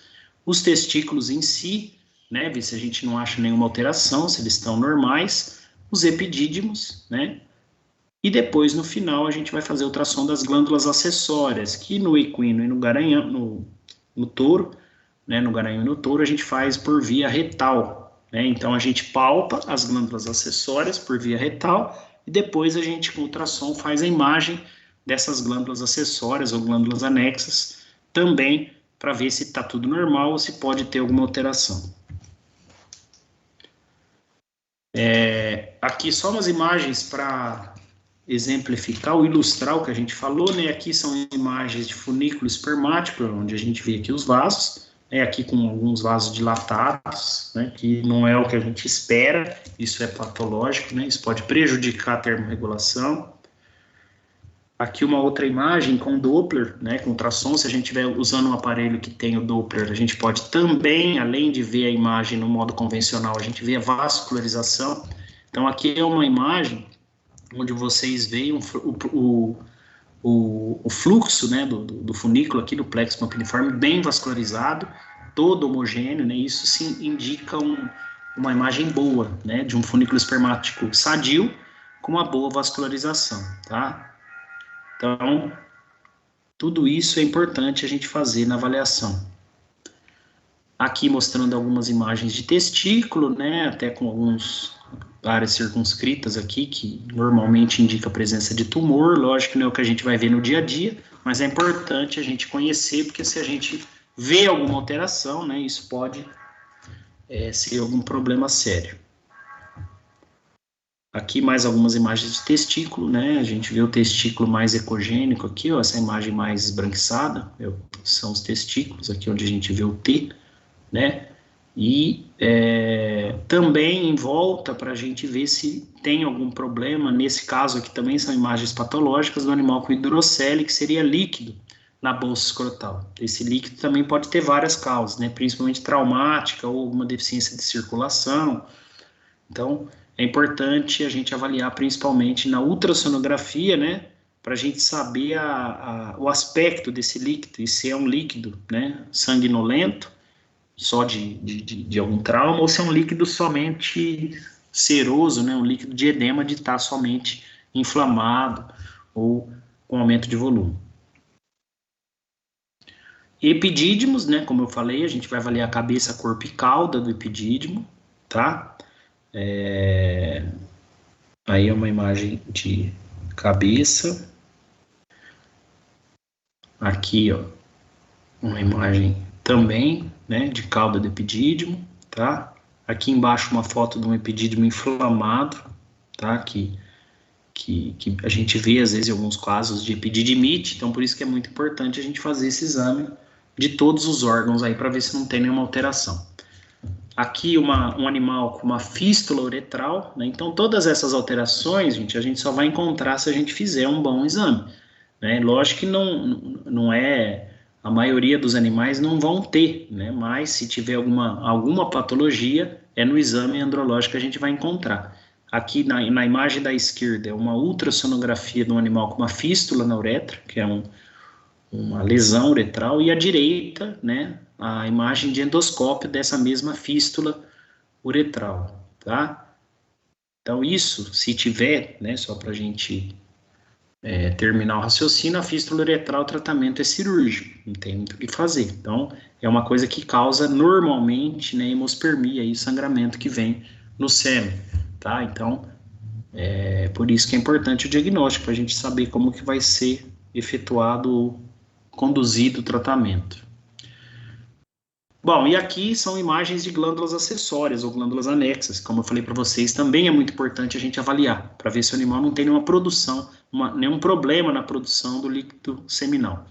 Speaker 1: os testículos em si, né, ver se a gente não acha nenhuma alteração, se eles estão normais, os epidídimos, né, e depois, no final, a gente vai fazer ultrassom das glândulas acessórias, que no equino e no garanhão, no touro, né, no garanhão e no touro, a gente faz por via retal, né? Então, a gente palpa as glândulas acessórias por via retal e depois a gente, com ultrassom, faz a imagem dessas glândulas acessórias ou glândulas anexas, também para ver se está tudo normal ou se pode ter alguma alteração. Aqui só umas imagens para exemplificar ou ilustrar o que a gente falou, né? Aqui são imagens de funículo espermático, onde a gente vê aqui os vasos, né? Aqui com alguns vasos dilatados, né? Que não é o que a gente espera, isso é patológico, né? Isso pode prejudicar a termorregulação. Aqui uma outra imagem com Doppler, né? Com ultrassom, se a gente estiver usando um aparelho que tem o Doppler, a gente pode também, além de ver a imagem no modo convencional, a gente vê a vascularização. Então aqui é uma imagem onde vocês veem o fluxo, né, do funículo aqui do plexo pampiliforme bem vascularizado, todo homogêneo, né, isso sim indica uma imagem boa, né, de um funículo espermático sadio com uma boa vascularização, tá? Então, tudo isso é importante a gente fazer na avaliação. Aqui mostrando algumas imagens de testículo, né, até com alguns áreas circunscritas aqui, que normalmente indica a presença de tumor. Lógico que não é o que a gente vai ver no dia a dia, mas é importante a gente conhecer, porque se a gente vê alguma alteração, né, isso pode ser algum problema sério. Aqui mais algumas imagens de testículo, né, a gente vê o testículo mais ecogênico aqui, ó, essa imagem mais esbranquiçada, são os testículos, aqui onde a gente vê o T, né, E também em volta para a gente ver se tem algum problema, nesse caso aqui também são imagens patológicas do animal com hidrocele, que seria líquido na bolsa escrotal. Esse líquido também pode ter várias causas, né, principalmente traumática ou alguma deficiência de circulação. Então, é importante a gente avaliar principalmente na ultrassonografia, né, para a gente saber o aspecto desse líquido, e se é um líquido, né, sanguinolento, só de algum trauma, ou se é um líquido somente seroso, né, um líquido de edema de estar somente inflamado ou com aumento de volume. Epidídimos, né, como eu falei, a gente vai avaliar a cabeça, corpo e cauda do epidídimo, tá? Aí é uma imagem de cabeça. Aqui, ó, uma imagem também, né, de cauda do epidídimo, tá? Aqui embaixo uma foto de um epidídimo inflamado, tá? Que a gente vê às vezes em alguns casos de epididimite, então por isso que é muito importante a gente fazer esse exame de todos os órgãos aí para ver se não tem nenhuma alteração. Aqui um animal com uma fístula uretral, né? Então todas essas alterações, gente, a gente só vai encontrar se a gente fizer um bom exame, né? Lógico que não é, a maioria dos animais não vão ter, né? Mas se tiver alguma patologia, é no exame andrológico que a gente vai encontrar. Aqui na imagem da esquerda é uma ultrassonografia de um animal com uma fístula na uretra, que é uma lesão uretral, e à direita, né, a imagem de endoscópio dessa mesma fístula uretral, tá? Então isso, se tiver, né, só para a gente terminar o raciocínio, a fístula uretral, o tratamento é cirúrgico, não tem muito o que fazer. Então, é uma coisa que causa normalmente, né, hemospermia e sangramento que vem no sêmen, tá? Então, é por isso que é importante o diagnóstico, para a gente saber como que vai ser efetuado, conduzido o tratamento. Bom, e aqui são imagens de glândulas acessórias ou glândulas anexas, como eu falei para vocês, também é muito importante a gente avaliar, para ver se o animal não tem nenhuma produção, nenhum problema na produção do líquido seminal.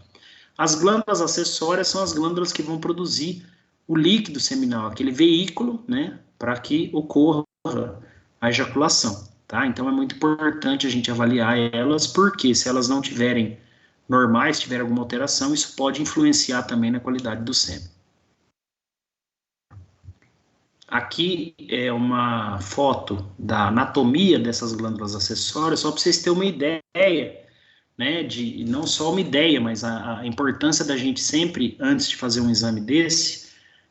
Speaker 1: As glândulas acessórias são as glândulas que vão produzir o líquido seminal, aquele veículo, né, para que ocorra a ejaculação, tá? Então é muito importante a gente avaliar elas, porque se elas não tiverem normais, tiver alguma alteração, isso pode influenciar também na qualidade do sêmen. Aqui é uma foto da anatomia dessas glândulas acessórias, só para vocês terem uma ideia, né, de não só uma ideia, mas a importância da gente sempre, antes de fazer um exame desse,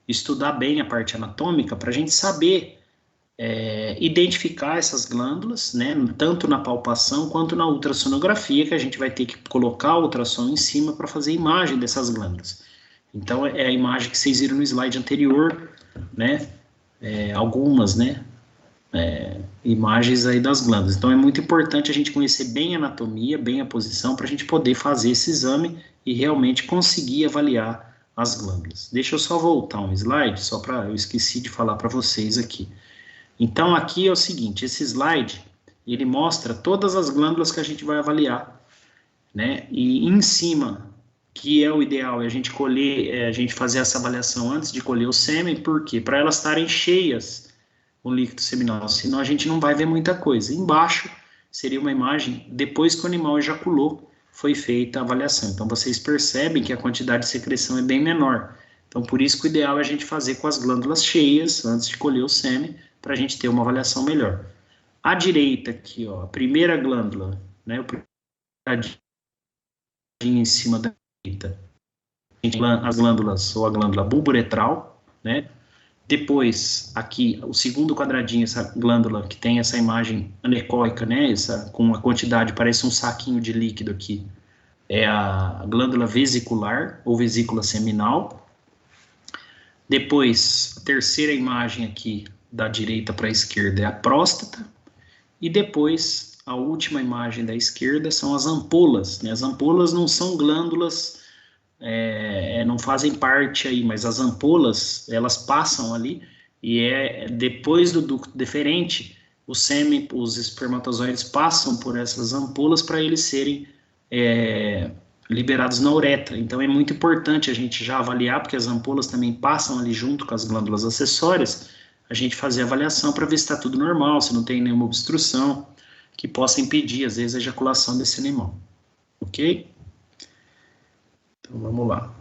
Speaker 1: estudar bem a parte anatômica para a gente saber identificar essas glândulas, né, tanto na palpação quanto na ultrassonografia, que a gente vai ter que colocar o ultrassom em cima para fazer imagem dessas glândulas. Então, é a imagem que vocês viram no slide anterior, né, algumas, né, imagens aí das glândulas. Então, é muito importante a gente conhecer bem a anatomia, bem a posição, para a gente poder fazer esse exame e realmente conseguir avaliar as glândulas. Deixa eu só voltar um slide, só para eu esqueci de falar para vocês aqui. Então, aqui é o seguinte, esse slide, ele mostra todas as glândulas que a gente vai avaliar, né, e em cima, que é o ideal, é a gente colher, a gente fazer essa avaliação antes de colher o sêmen, por quê? Para elas estarem cheias com líquido seminal, senão a gente não vai ver muita coisa. Embaixo seria uma imagem depois que o animal ejaculou, foi feita a avaliação. Então vocês percebem que a quantidade de secreção é bem menor. Então por isso que o ideal é a gente fazer com as glândulas cheias antes de colher o sêmen, para a gente ter uma avaliação melhor. À direita aqui, ó, a primeira glândula, né, em cima da direita, as glândulas ou a glândula bulburetral, né? Depois, aqui, o segundo quadradinho, essa glândula que tem essa imagem anecoica, né? Essa, com uma quantidade, parece um saquinho de líquido aqui, é a glândula vesicular ou vesícula seminal. Depois, a terceira imagem aqui, da direita para a esquerda, é a próstata. E depois, a última imagem da esquerda são as ampolas, né? As ampolas não são glândulas, não fazem parte aí, mas as ampolas, elas passam ali, e depois do ducto deferente, o sêmen, os espermatozoides passam por essas ampolas para eles serem liberados na uretra. Então é muito importante a gente já avaliar, porque as ampolas também passam ali junto com as glândulas acessórias, a gente fazer a avaliação para ver se está tudo normal, se não tem nenhuma obstrução que possa impedir, às vezes, a ejaculação desse animal. Ok? Então vamos lá.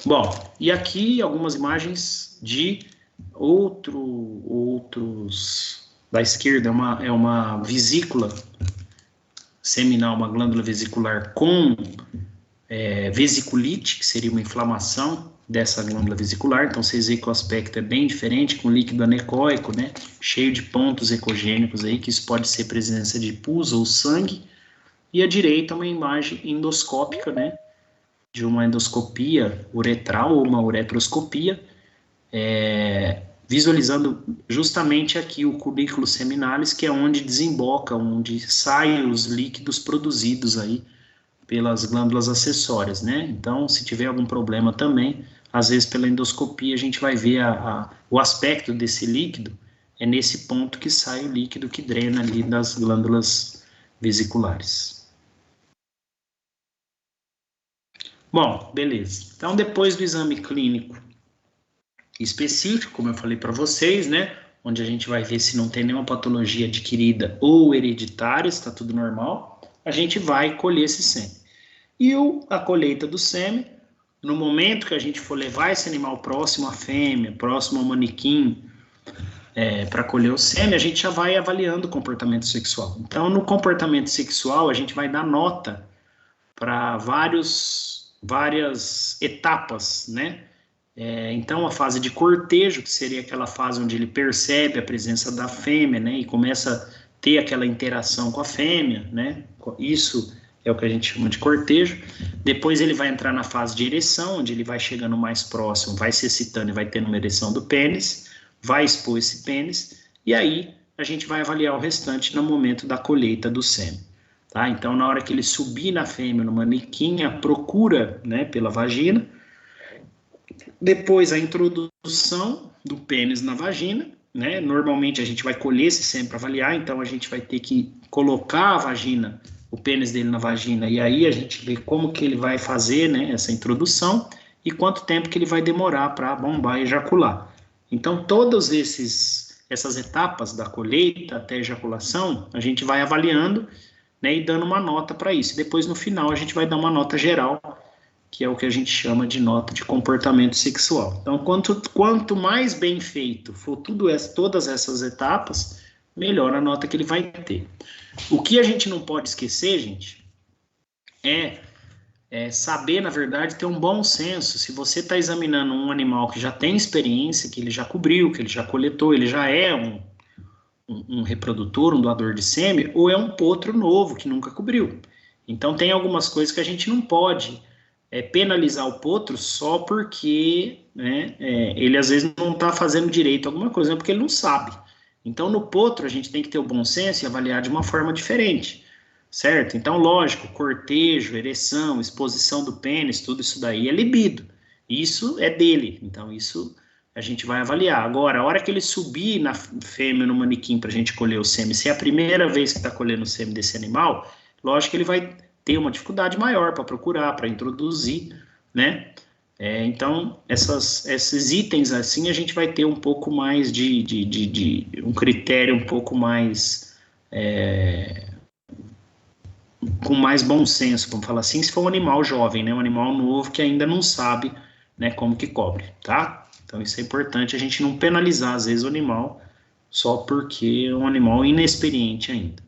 Speaker 1: Bom, e aqui algumas imagens de outros da esquerda, é uma vesícula seminal, uma glândula vesicular com vesiculite, que seria uma inflamação dessa glândula vesicular. Então vocês veem que o aspecto é bem diferente, com líquido anecoico, né, cheio de pontos ecogênicos aí, que isso pode ser presença de pus ou sangue. E à direita uma imagem endoscópica, né, de uma endoscopia uretral ou uma uretroscopia, visualizando justamente aqui o cubículo seminalis, que é onde desemboca, onde saem os líquidos produzidos aí pelas glândulas acessórias, né? Então, se tiver algum problema também, às vezes pela endoscopia a gente vai ver o aspecto desse líquido, é nesse ponto que sai o líquido que drena ali das glândulas vesiculares. Bom, beleza. Então, depois do exame clínico específico, como eu falei para vocês, né, onde a gente vai ver se não tem nenhuma patologia adquirida ou hereditária, está tudo normal, a gente vai colher esse sêmen. E a colheita do sêmen, no momento que a gente for levar esse animal próximo à fêmea, próximo ao manequim, para colher o sêmen, a gente já vai avaliando o comportamento sexual. Então, no comportamento sexual, a gente vai dar nota para várias etapas, né? Então, a fase de cortejo, que seria aquela fase onde ele percebe a presença da fêmea, né? E começa a ter aquela interação com a fêmea, né? Isso é o que a gente chama de cortejo. Depois ele vai entrar na fase de ereção, onde ele vai chegando mais próximo, vai se excitando e vai tendo uma ereção do pênis, vai expor esse pênis, e aí a gente vai avaliar o restante no momento da colheita do sêmen. Tá? Então, na hora que ele subir na fêmea, no manequim, a procura, né, pela vagina, depois a introdução do pênis na vagina, né? Normalmente a gente vai colher esse sêmen para avaliar, então a gente vai ter que colocar a vagina, o pênis dele na vagina, e aí a gente vê como que ele vai fazer, né, essa introdução e quanto tempo que ele vai demorar para bombar e ejacular. Então, todas essas etapas da colheita até a ejaculação, a gente vai avaliando, né, e dando uma nota para isso. Depois, no final, a gente vai dar uma nota geral, que é o que a gente chama de nota de comportamento sexual. Então, quanto mais bem feito for todas essas etapas, melhor a nota que ele vai ter. O que a gente não pode esquecer, gente, é saber, na verdade, ter um bom senso. Se você está examinando um animal que já tem experiência, que ele já cobriu, que ele já coletou, ele já é um reprodutor, um doador de sêmen, ou é um potro novo que nunca cobriu. Então, tem algumas coisas que a gente não pode penalizar o potro só porque, né, ele às vezes não está fazendo direito a alguma coisa, porque ele não sabe. Então, no potro, a gente tem que ter o bom senso e avaliar de uma forma diferente, certo? Então, lógico, cortejo, ereção, exposição do pênis, tudo isso daí é libido. Isso é dele, então isso a gente vai avaliar. Agora, a hora que ele subir na fêmea, no manequim, para a gente colher o sêmen, se é a primeira vez que está colhendo o sêmen desse animal, lógico que ele vai ter uma dificuldade maior para procurar, para introduzir, né? Então, esses itens assim, a gente vai ter um pouco mais de um critério um pouco mais com mais bom senso, vamos falar assim, se for um animal jovem, né? Um animal novo que ainda não sabe, né, como que cobre, tá? Então, isso é importante, a gente não penalizar, às vezes, o animal só porque é um animal inexperiente ainda.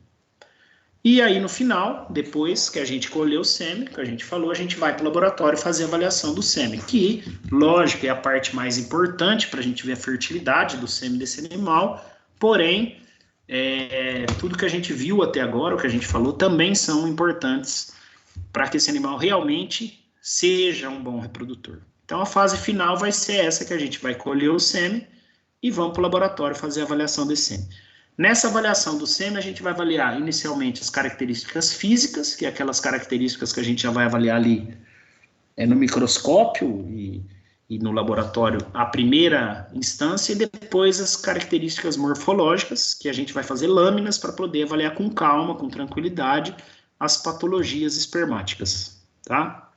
Speaker 1: E aí, no final, depois que a gente colheu o sêmen, que a gente falou, a gente vai para o laboratório fazer a avaliação do sêmen, que, lógico, é a parte mais importante para a gente ver a fertilidade do sêmen desse animal, porém, tudo que a gente viu até agora, o que a gente falou, também são importantes para que esse animal realmente seja um bom reprodutor. Então, a fase final vai ser essa, que a gente vai colher o sêmen e vamos para o laboratório fazer a avaliação desse sêmen. Nessa avaliação do sêmen, a gente vai avaliar inicialmente as características físicas, que é aquelas características que a gente já vai avaliar ali no microscópio, e e no laboratório a primeira instância, e depois as características morfológicas, que a gente vai fazer lâminas para poder avaliar com calma, com tranquilidade, as patologias espermáticas, tá?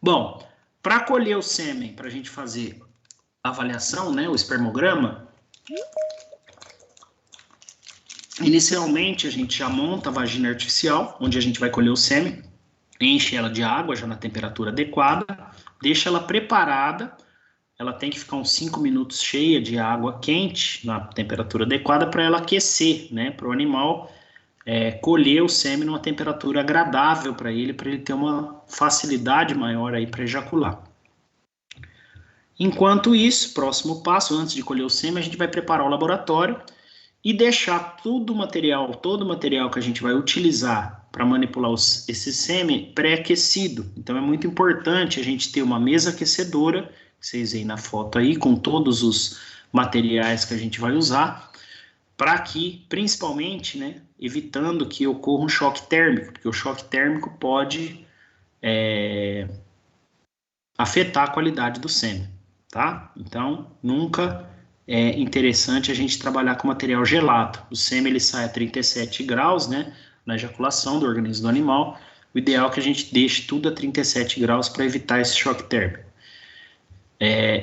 Speaker 1: Bom, para colher o sêmen, para a gente fazer a avaliação, né, o espermograma, inicialmente a gente já monta a vagina artificial, onde a gente vai colher o sêmen, enche ela de água já na temperatura adequada, deixa ela preparada, ela tem que ficar uns 5 minutos cheia de água quente na temperatura adequada para ela aquecer, né, para o animal colher o sêmen numa temperatura agradável para ele ter uma facilidade maior aí para ejacular. Enquanto isso, próximo passo, antes de colher o sêmen, a gente vai preparar o laboratório e deixar todo o material que a gente vai utilizar para manipular esse sêmen pré-aquecido. Então é muito importante a gente ter uma mesa aquecedora, que vocês veem na foto aí, com todos os materiais que a gente vai usar, para que, principalmente, né, evitando que ocorra um choque térmico, porque o choque térmico pode afetar a qualidade do sêmen, tá? Então, nunca é interessante a gente trabalhar com material gelado. O sêmen ele sai a 37 graus, né, na ejaculação do organismo do animal. O ideal é que a gente deixe tudo a 37 graus para evitar esse choque térmico.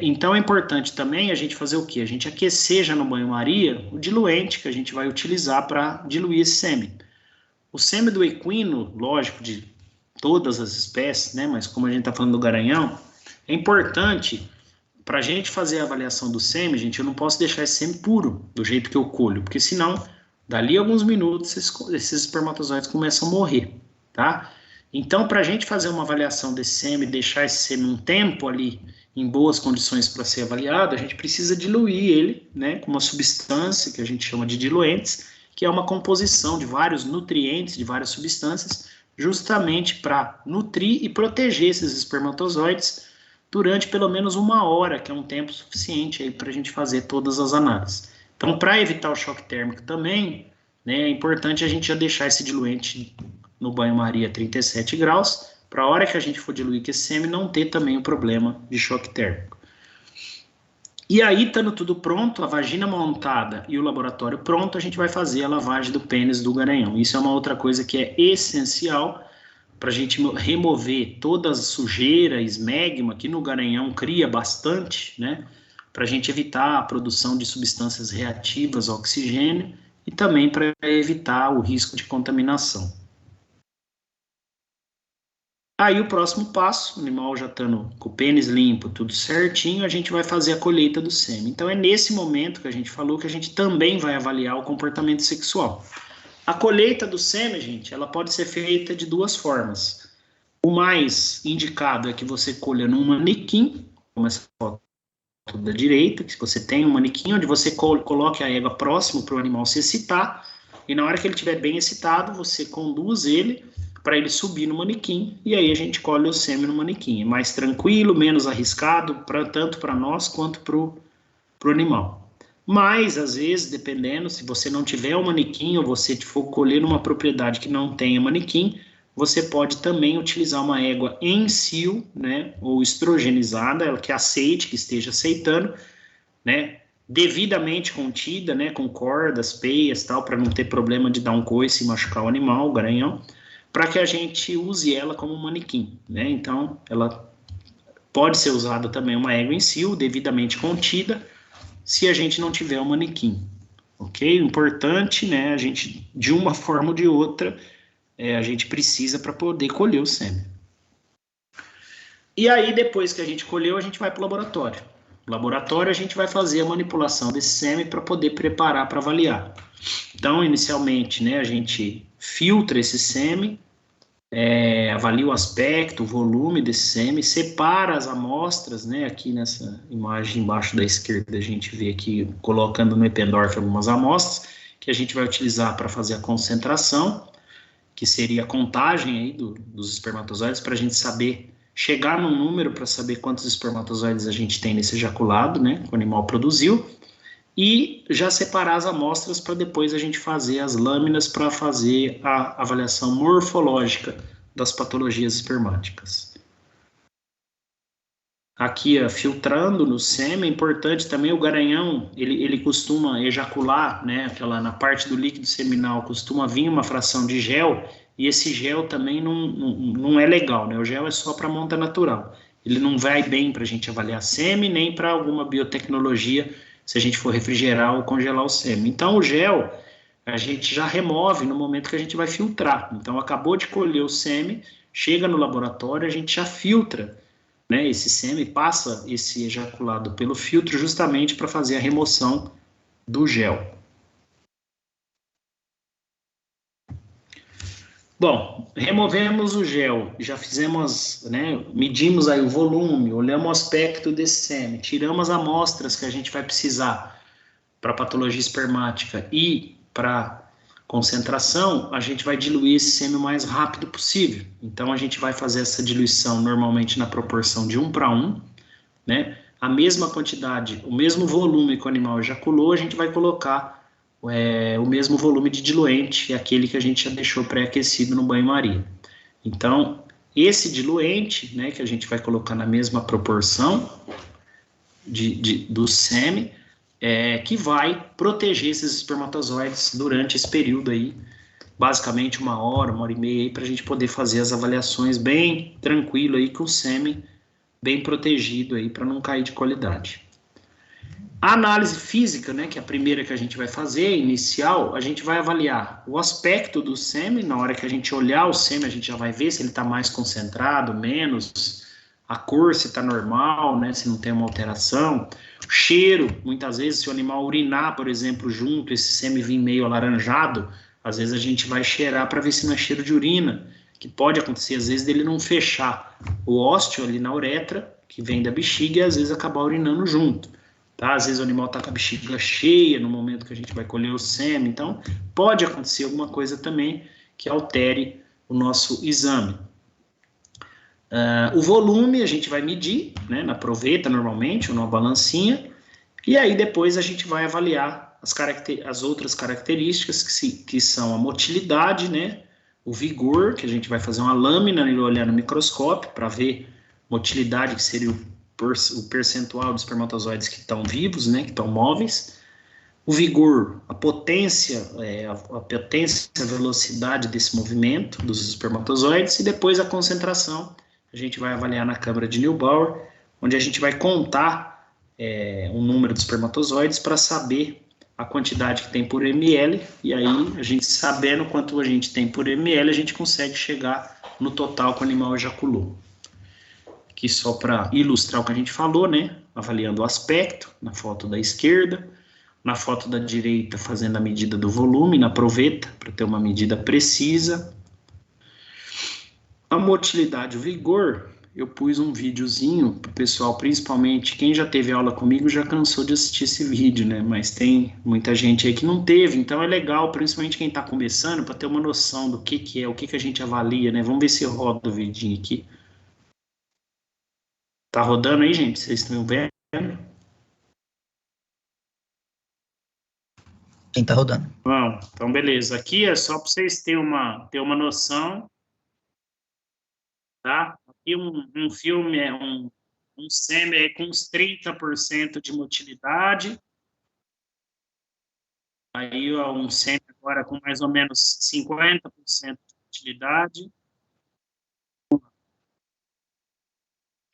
Speaker 1: Então é importante também a gente fazer o quê? A gente aquecer já no banho-maria o diluente que a gente vai utilizar para diluir esse sêmen. O sêmen do equino, lógico, de todas as espécies, né, mas como a gente está falando do garanhão, é importante para a gente fazer a avaliação do sêmen, gente, eu não posso deixar esse sêmen puro, do jeito que eu colho, porque senão, dali a alguns minutos, esses espermatozoides começam a morrer, tá? Então, para a gente fazer uma avaliação desse sêmen, deixar esse sêmen um tempo ali em boas condições para ser avaliado, a gente precisa diluir ele, né, com uma substância que a gente chama de diluentes, que é uma composição de vários nutrientes, de várias substâncias, justamente para nutrir e proteger esses espermatozoides durante pelo menos 1 hora, que é um tempo suficiente aí para a gente fazer todas as análises. Então, para evitar o choque térmico também, né, é importante a gente já deixar esse diluente no banho-maria a 37 graus, para a hora que a gente for diluir com esse sêmen, não ter também o problema de choque térmico. E aí, estando tudo pronto, a vagina montada e o laboratório pronto, a gente vai fazer a lavagem do pênis do garanhão. Isso é uma outra coisa que é essencial para a gente remover toda a sujeira, esmegma, que no garanhão cria bastante, né? Para a gente evitar a produção de substâncias reativas ao oxigênio e também para evitar o risco de contaminação. Aí o próximo passo, o animal já estando com o pênis limpo, tudo certinho, a gente vai fazer a colheita do sêmen. Então é nesse momento que a gente falou que a gente também vai avaliar o comportamento sexual. A colheita do sêmen, gente, ela pode ser feita de 2 formas. O mais indicado é que você colha num manequim, como essa foto da direita, que você tem um manequim onde você coloque a égua próximo para o animal se excitar, e na hora que ele estiver bem excitado, você conduz ele para ele subir no manequim, e aí a gente colhe o sêmen no manequim. É mais tranquilo, menos arriscado, tanto para nós quanto para o animal. Mas, às vezes, dependendo, se você não tiver um manequim ou você for colher numa propriedade que não tenha manequim, você pode também utilizar uma égua em cio, né, ou estrogenizada, que aceite, que esteja aceitando, né, devidamente contida, né, com cordas, peias, tal, para não ter problema de dar um coice e machucar o animal, o garanhão, para que a gente use ela como manequim, né, então ela pode ser usada também uma égua em cio, devidamente contida, se a gente não tiver um manequim, ok? O importante, né, a gente, de uma forma ou de outra, a gente precisa para poder colher o sêmen. E aí, depois que a gente colheu, a gente vai para o laboratório. No laboratório, a gente vai fazer a manipulação desse sêmen para poder preparar para avaliar. Então, inicialmente, né, a gente filtra esse sêmen, avalia o aspecto, o volume desse sêmen, separa as amostras, né, aqui nessa imagem embaixo da esquerda a gente vê aqui, colocando no Eppendorf algumas amostras, que a gente vai utilizar para fazer a concentração, que seria a contagem aí dos espermatozoides, para a gente saber, chegar num número para saber quantos espermatozoides a gente tem nesse ejaculado, né, que o animal produziu, e já separar as amostras para depois a gente fazer as lâminas para fazer a avaliação morfológica das patologias espermáticas. aqui, ó, filtrando no sêmen. É importante também, o garanhão, ele costuma ejacular, né, na parte do líquido seminal, costuma vir uma fração de gel, e esse gel também não é legal, né, o gel é só para monta natural. Ele não vai bem para a gente avaliar sêmen, nem para alguma biotecnologia, se a gente for refrigerar ou congelar o sêmen. Então, o gel, a gente já remove no momento que a gente vai filtrar. Então, acabou de colher o sêmen, chega no laboratório, a gente já filtra, né, esse sêmen, passa esse ejaculado pelo filtro justamente para fazer a remoção do gel. Bom, removemos o gel, já fizemos, né, medimos aí o volume, olhamos o aspecto desse sêmen, tiramos as amostras que a gente vai precisar para patologia espermática e para concentração, a gente vai diluir esse sêmen o mais rápido possível. Então, a gente vai fazer essa diluição normalmente na proporção de 1:1, né? A mesma quantidade, o mesmo volume que o animal ejaculou, a gente vai colocar o mesmo volume de diluente, aquele que a gente já deixou pré-aquecido no banho-maria. Então, esse diluente, né, que a gente vai colocar na mesma proporção do sêmen, que vai proteger esses espermatozoides durante esse período aí, basicamente 1 hora, 1 hora e meia, para a gente poder fazer as avaliações bem tranquilo aí com o sêmen bem protegido aí para não cair de qualidade. A análise física, né, que é a primeira que a gente vai fazer, inicial, a gente vai avaliar o aspecto do sêmen. Na hora que a gente olhar o sêmen, a gente já vai ver se ele está mais concentrado, menos, a cor se está normal, né, se não tem uma alteração. O cheiro, muitas vezes, se o animal urinar, por exemplo, junto, esse sêmen vir meio alaranjado, às vezes a gente vai cheirar para ver se não é cheiro de urina, que pode acontecer, às vezes, dele não fechar o ósteo ali na uretra, que vem da bexiga, e às vezes acabar urinando junto. Tá? Às vezes o animal está com a bexiga cheia no momento que a gente vai colher o sêmen, então pode acontecer alguma coisa também que altere o nosso exame. O volume a gente vai medir, né, na proveta normalmente, ou numa balancinha, e aí depois a gente vai avaliar as outras características que são a motilidade, né, o vigor, que a gente vai fazer uma lâmina e olhar no microscópio para ver motilidade, que seria o percentual de espermatozoides que estão vivos, né, que estão móveis, o vigor, a potência, a velocidade desse movimento dos espermatozoides, e depois a concentração, a gente vai avaliar na câmara de Neubauer, onde a gente vai contar o número de espermatozoides para saber a quantidade que tem por ml, e aí a gente sabendo quanto a gente tem por ml, a gente consegue chegar no total que o animal ejaculou. Aqui só para ilustrar o que a gente falou, né? Avaliando o aspecto, na foto da esquerda, na foto da direita fazendo a medida do volume, na proveta, para ter uma medida precisa. A motilidade, o vigor, eu pus um videozinho para o pessoal, principalmente quem já teve aula comigo já cansou de assistir esse vídeo, né? Mas tem muita gente aí que não teve, então é legal, principalmente quem está começando, para ter uma noção do que é, o que a gente avalia, né? Vamos ver se roda o vidinho aqui. Tá rodando aí, gente? Vocês estão vendo?
Speaker 2: Sim, tá rodando.
Speaker 1: Bom, então beleza. Aqui é só para vocês terem uma noção, tá? Aqui um filme um sêmen com uns 30% de motilidade. Aí ó, um sêmen agora com mais ou menos 50% de motilidade.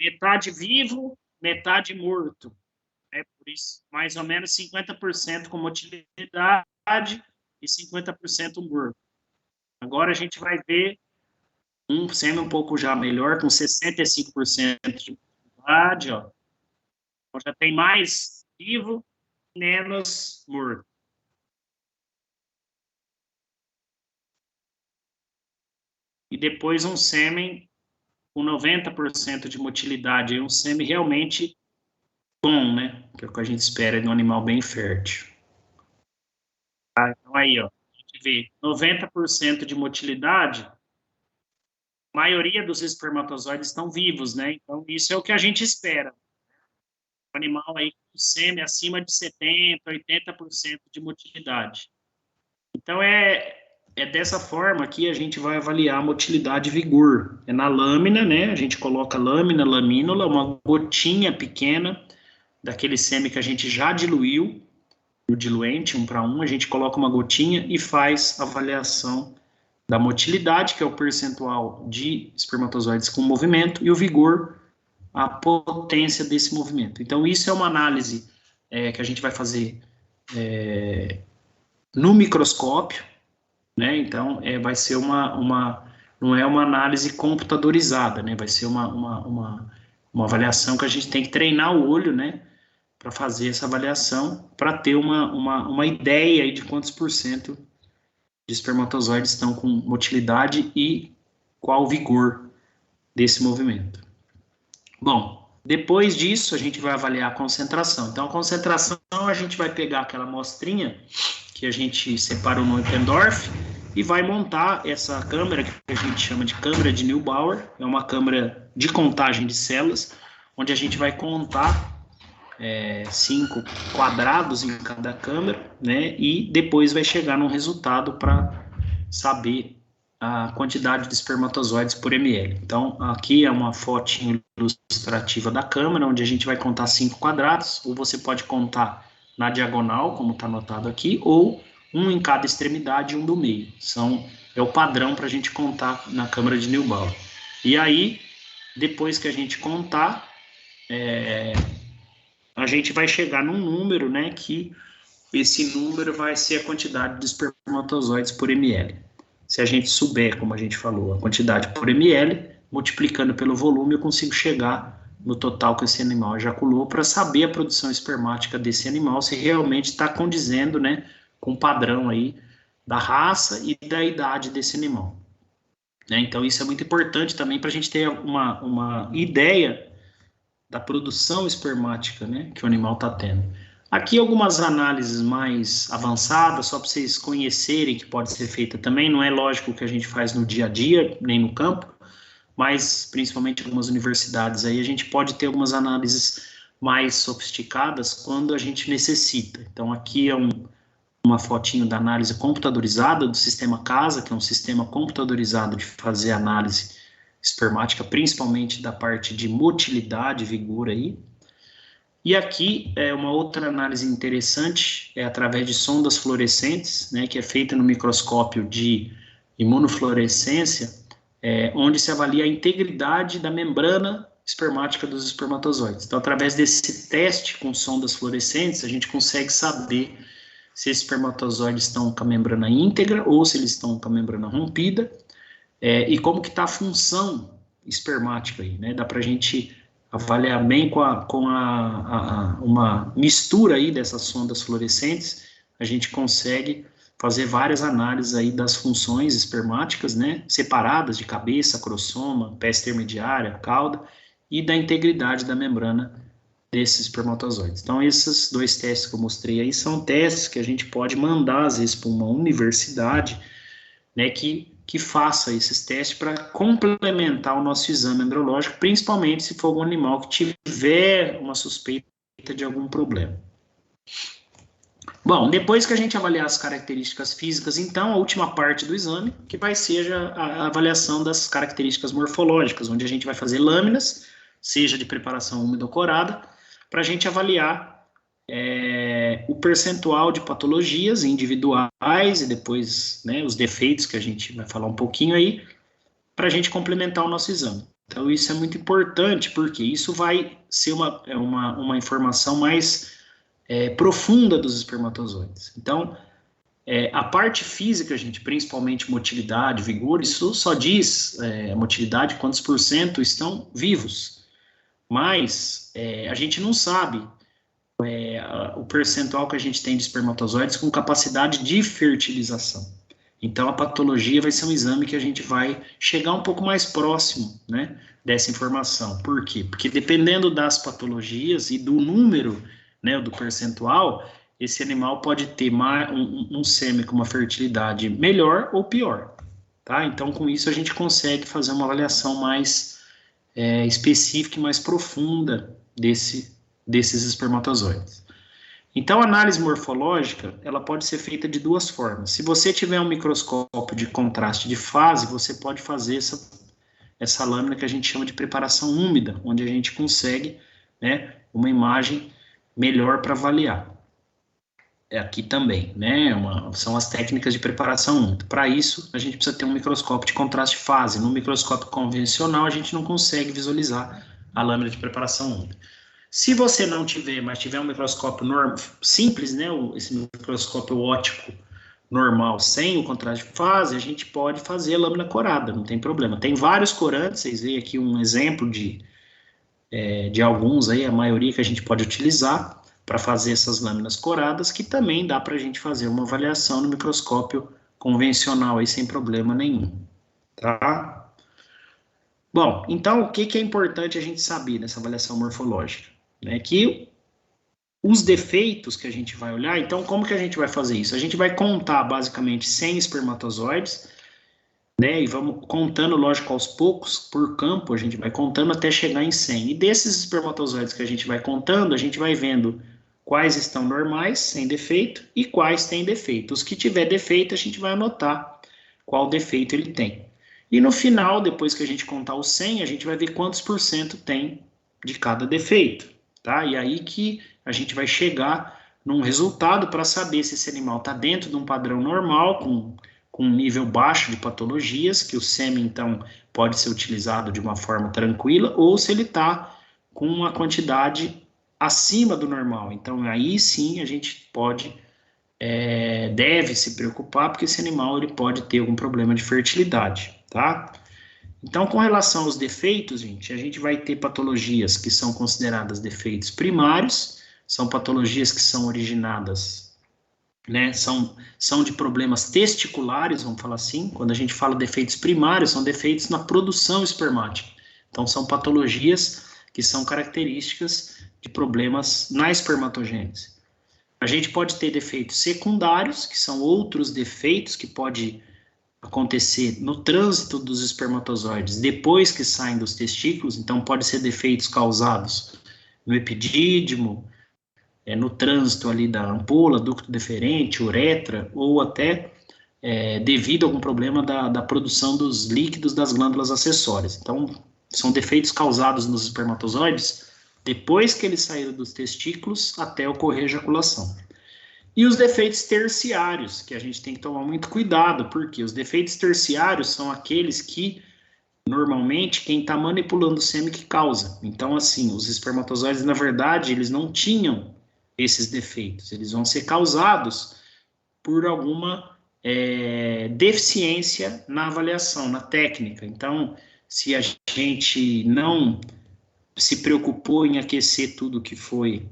Speaker 1: Metade vivo, metade morto. Por isso, mais ou menos 50% com motilidade e 50% morto. Agora a gente vai ver um sêmen um pouco já melhor, com 65% de motilidade, ó. Então já tem mais vivo, menos morto. E depois um sêmen com 90% de motilidade, um sêmen realmente bom, né? Que é o que a gente espera de um animal bem fértil. Tá? Então aí, ó, a gente vê 90% de motilidade, a maioria dos espermatozoides estão vivos, né? Então isso é o que a gente espera. O animal aí com sêmen acima de 70%, 80% de motilidade. Então é é dessa forma que a gente vai avaliar a motilidade e vigor. É na lâmina, né? A gente coloca lâmina, lamínula, uma gotinha pequena daquele sêmen que a gente já diluiu, o diluente 1:1, a gente coloca uma gotinha e faz a avaliação da motilidade, que é o percentual de espermatozoides com movimento, e o vigor, a potência desse movimento. Então, isso é uma análise que a gente vai fazer no microscópio, né? Então, vai ser não é uma análise computadorizada, né? Vai ser uma avaliação que a gente tem que treinar o olho, né? Para fazer essa avaliação, para ter uma ideia aí de quantos por cento de espermatozoides estão com motilidade e qual o vigor desse movimento. Bom, depois disso a gente vai avaliar a concentração. Então, a concentração a gente vai pegar aquela amostrinha que a gente separou no Eppendorf e vai montar essa câmera que a gente chama de câmara de Neubauer. É uma câmera de contagem de células, onde a gente vai contar 5 quadrados em cada câmera, né? E depois vai chegar num resultado para saber a quantidade de espermatozoides por ml. Então, aqui é uma fotinho ilustrativa da câmera, onde a gente vai contar 5 quadrados, ou você pode contar na diagonal, como está anotado aqui, ou um em cada extremidade e um do meio. É o padrão para a gente contar na câmara de Neubauer. E aí, depois que a gente contar, a gente vai chegar num número, né, que esse número vai ser a quantidade de espermatozoides por ml. Se a gente souber, como a gente falou, a quantidade por ml, multiplicando pelo volume, eu consigo chegar no total que esse animal ejaculou para saber a produção espermática desse animal, se realmente está condizendo, né, com o padrão aí da raça e da idade desse animal. Né? Então, isso é muito importante também para a gente ter uma ideia da produção espermática, né, que o animal está tendo. Aqui algumas análises mais avançadas, só para vocês conhecerem que pode ser feita também, não é lógico que a gente faz no dia a dia, nem no campo, mas principalmente em algumas universidades aí a gente pode ter algumas análises mais sofisticadas quando a gente necessita. Então aqui é uma fotinho da análise computadorizada do sistema CASA, que é um sistema computadorizado de fazer análise espermática, principalmente da parte de motilidade e vigor aí. E aqui é uma outra análise interessante, através de sondas fluorescentes, né, que é feita no microscópio de imunofluorescência, onde se avalia a integridade da membrana espermática dos espermatozoides. Então, através desse teste com sondas fluorescentes, a gente consegue saber se esses espermatozoides estão com a membrana íntegra ou se eles estão com a membrana rompida, e como que está a função espermática aí, né? Dá para a gente avaliar bem com uma mistura aí dessas sondas fluorescentes, a gente consegue fazer várias análises aí das funções espermáticas, né? Separadas de cabeça, crossoma, peste intermediária, cauda, e da integridade da membrana desses espermatozoides. Então, esses 2 testes que eu mostrei aí são testes que a gente pode mandar, às vezes, para uma universidade, né, que faça esses testes para complementar o nosso exame embriológico, principalmente se for algum animal que tiver uma suspeita de algum problema. Bom, depois que a gente avaliar as características físicas, então, a última parte do exame, que vai ser a avaliação das características morfológicas, onde a gente vai fazer lâminas, seja de preparação úmida ou corada, para a gente avaliar o percentual de patologias individuais e depois, né, os defeitos que a gente vai falar um pouquinho aí, para a gente complementar o nosso exame. Então, isso é muito importante, porque isso vai ser uma informação mais profunda dos espermatozoides. Então, a parte física, gente, principalmente motilidade, vigor, isso só diz a motilidade, quantos por cento estão vivos. Mas a gente não sabe o percentual que a gente tem de espermatozoides com capacidade de fertilização. Então, a patologia vai ser um exame que a gente vai chegar um pouco mais próximo, né, dessa informação. Por quê? Porque dependendo das patologias e do número, né, do percentual, esse animal pode ter um sêmen com uma fertilidade melhor ou pior. Tá? Então, com isso, a gente consegue fazer uma avaliação mais específica e mais profunda desses espermatozoides. Então, a análise morfológica, ela pode ser feita de duas formas. Se você tiver um microscópio de contraste de fase, você pode fazer essa lâmina que a gente chama de preparação úmida, onde a gente consegue, né, uma imagem melhor para avaliar. Aqui também, né, são as técnicas de preparação úmida. Para isso, a gente precisa ter um microscópio de contraste de fase. No microscópio convencional, a gente não consegue visualizar a lâmina de preparação úmida. Se você não tiver, mas tiver um microscópio simples, né, esse microscópio óptico normal, sem o contraste de fase, a gente pode fazer a lâmina corada, não tem problema. Tem vários corantes, vocês veem aqui um exemplo de alguns aí, a maioria que a gente pode utilizar para fazer essas lâminas coradas, que também dá para a gente fazer uma avaliação no microscópio convencional aí, sem problema nenhum, tá? Bom, então o que é importante a gente saber nessa avaliação morfológica? Que os defeitos que a gente vai olhar, então como que a gente vai fazer isso? A gente vai contar basicamente 100 espermatozoides, né, e vamos contando, lógico, aos poucos, por campo, a gente vai contando até chegar em 100. E desses espermatozoides que a gente vai contando, a gente vai vendo quais estão normais, sem defeito, e quais têm defeito. Os que tiver defeito, a gente vai anotar qual defeito ele tem. E no final, depois que a gente contar os 100, a gente vai ver quantos por cento tem de cada defeito, tá? E aí que a gente vai chegar num resultado para saber se esse animal está dentro de um padrão normal, com um nível baixo de patologias, que o sêmen, então, pode ser utilizado de uma forma tranquila, ou se ele está com uma quantidade acima do normal. Então, aí sim a gente deve se preocupar, porque esse animal ele pode ter algum problema de fertilidade, tá? Então, com relação aos defeitos, gente, a gente vai ter patologias que são consideradas defeitos primários, são patologias que são originadas, né, são de problemas testiculares, vamos falar assim. Quando a gente fala defeitos primários, são defeitos na produção espermática. Então, são patologias que são características de problemas na espermatogênese. A gente pode ter defeitos secundários, que são outros defeitos que pode acontecer no trânsito dos espermatozoides depois que saem dos testículos. Então, pode ser defeitos causados no epidídimo, no trânsito ali da ampola, ducto deferente, uretra, ou até devido a algum problema da produção dos líquidos das glândulas acessórias. Então, são defeitos causados nos espermatozoides depois que eles saíram dos testículos até ocorrer a ejaculação. E os defeitos terciários, que a gente tem que tomar muito cuidado, porque os defeitos terciários são aqueles que, normalmente, quem está manipulando o sêmen que causa. Então, assim, os espermatozoides, na verdade, eles não tinham esses defeitos, eles vão ser causados por alguma deficiência na avaliação, na técnica. Então, se a gente não se preocupou em aquecer tudo que foi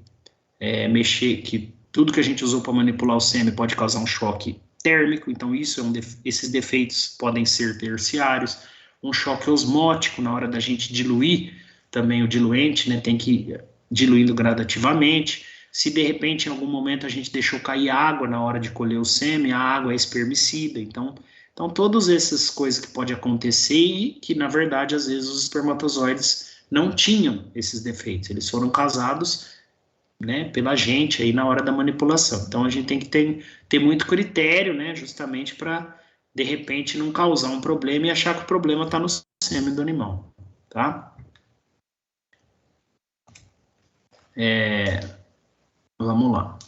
Speaker 1: tudo que a gente usou para manipular o sêmen pode causar um choque térmico, então esses defeitos podem ser terciários. Um choque osmótico na hora da gente diluir também o diluente, né, tem que ir diluindo gradativamente. Se de repente em algum momento a gente deixou cair água na hora de colher o sêmen, a água é espermicida. Então todas essas coisas que podem acontecer e que na verdade às vezes os espermatozoides não tinham esses defeitos, eles foram causados, né, pela gente aí na hora da manipulação. Então a gente tem que ter muito critério, né, justamente para de repente não causar um problema e achar que o problema está no sêmen do animal, tá? Vamos lá.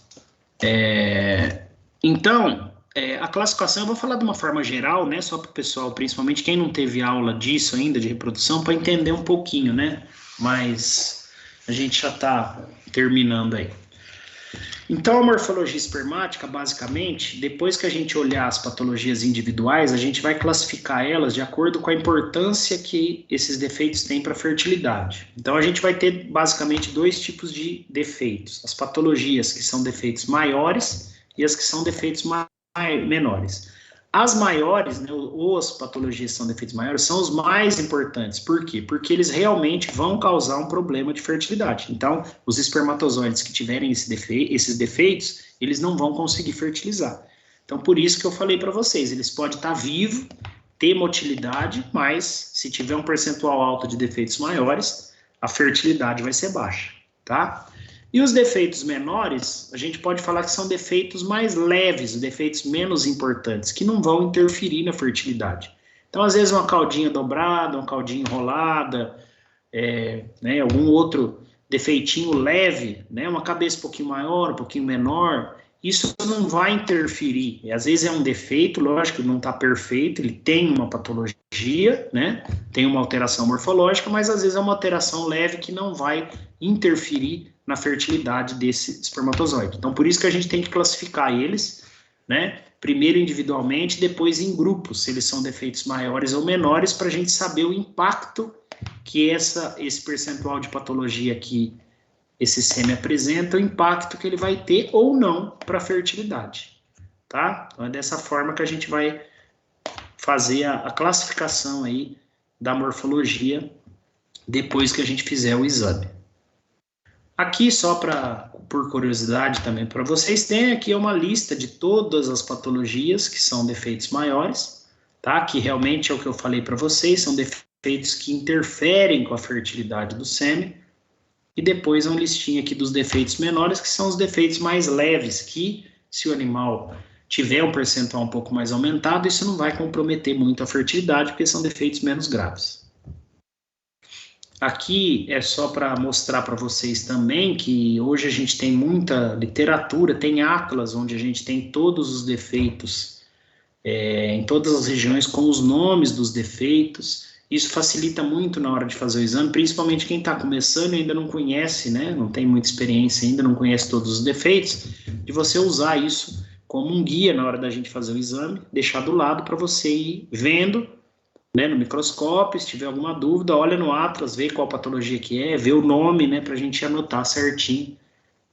Speaker 1: Então, a classificação eu vou falar de uma forma geral, né, só para o pessoal, principalmente quem não teve aula disso ainda, de reprodução, para entender um pouquinho, né, mas a gente já está terminando aí. Então, a morfologia espermática, basicamente, depois que a gente olhar as patologias individuais, a gente vai classificar elas de acordo com a importância que esses defeitos têm para a fertilidade. Então, a gente vai ter, basicamente, dois tipos de defeitos. As patologias que são defeitos maiores e as que são defeitos menores. As maiores, né, ou as patologias que são defeitos maiores, são os mais importantes. Por quê? Porque eles realmente vão causar um problema de fertilidade. Então, os espermatozoides que tiverem esses defeitos, eles não vão conseguir fertilizar. Então, por isso que eu falei para vocês, eles podem estar vivos, ter motilidade, mas se tiver um percentual alto de defeitos maiores, a fertilidade vai ser baixa, tá? E os defeitos menores, a gente pode falar que são defeitos mais leves, defeitos menos importantes, que não vão interferir na fertilidade. Então, às vezes, uma caudinha dobrada, uma caudinha enrolada, né, algum outro defeitinho leve, né, uma cabeça um pouquinho maior, um pouquinho menor, isso não vai interferir. Às vezes é um defeito, lógico, não está perfeito, ele tem uma patologia, né, tem uma alteração morfológica, mas às vezes é uma alteração leve que não vai interferir na fertilidade desse espermatozoide. Então, por isso que a gente tem que classificar eles, né, primeiro individualmente, depois em grupos, se eles são defeitos maiores ou menores, para a gente saber o impacto que esse percentual de patologia que esse sêmen apresenta, o impacto que ele vai ter ou não para a fertilidade, tá? Então é dessa forma que a gente vai fazer a classificação aí da morfologia depois que a gente fizer o exame. Aqui, só por curiosidade também para vocês, tem aqui uma lista de todas as patologias que são defeitos maiores, tá? Que realmente é o que eu falei para vocês, são defeitos que interferem com a fertilidade do sêmen. E depois uma listinha aqui dos defeitos menores, que são os defeitos mais leves, que se o animal tiver um percentual um pouco mais aumentado, isso não vai comprometer muito a fertilidade, porque são defeitos menos graves. Aqui é só para mostrar para vocês também que hoje a gente tem muita literatura, tem atlas onde a gente tem todos os defeitos em todas as regiões com os nomes dos defeitos. Isso facilita muito na hora de fazer o exame, principalmente quem está começando e ainda não conhece, né, não tem muita experiência ainda, não conhece todos os defeitos, de você usar isso como um guia na hora da gente fazer o exame, deixar do lado para você ir vendo, né, no microscópio, se tiver alguma dúvida, olha no atlas, vê qual patologia que é, vê o nome, né, para a gente anotar certinho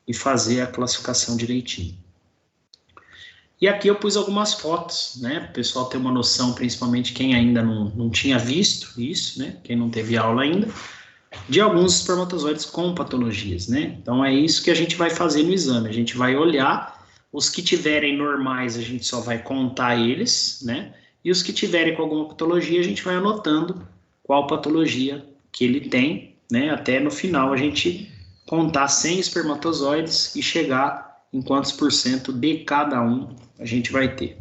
Speaker 1: e fazer a classificação direitinho. E aqui eu pus algumas fotos, né, para o pessoal ter uma noção, principalmente quem ainda não tinha visto isso, né, quem não teve aula ainda, de alguns espermatozoides com patologias, né. Então é isso que a gente vai fazer no exame, a gente vai olhar, os que tiverem normais a gente só vai contar eles, né, e os que tiverem com alguma patologia a gente vai anotando qual patologia que ele tem, né, até no final a gente contar 100 espermatozoides e chegar em quantos por cento de cada um a gente vai ter.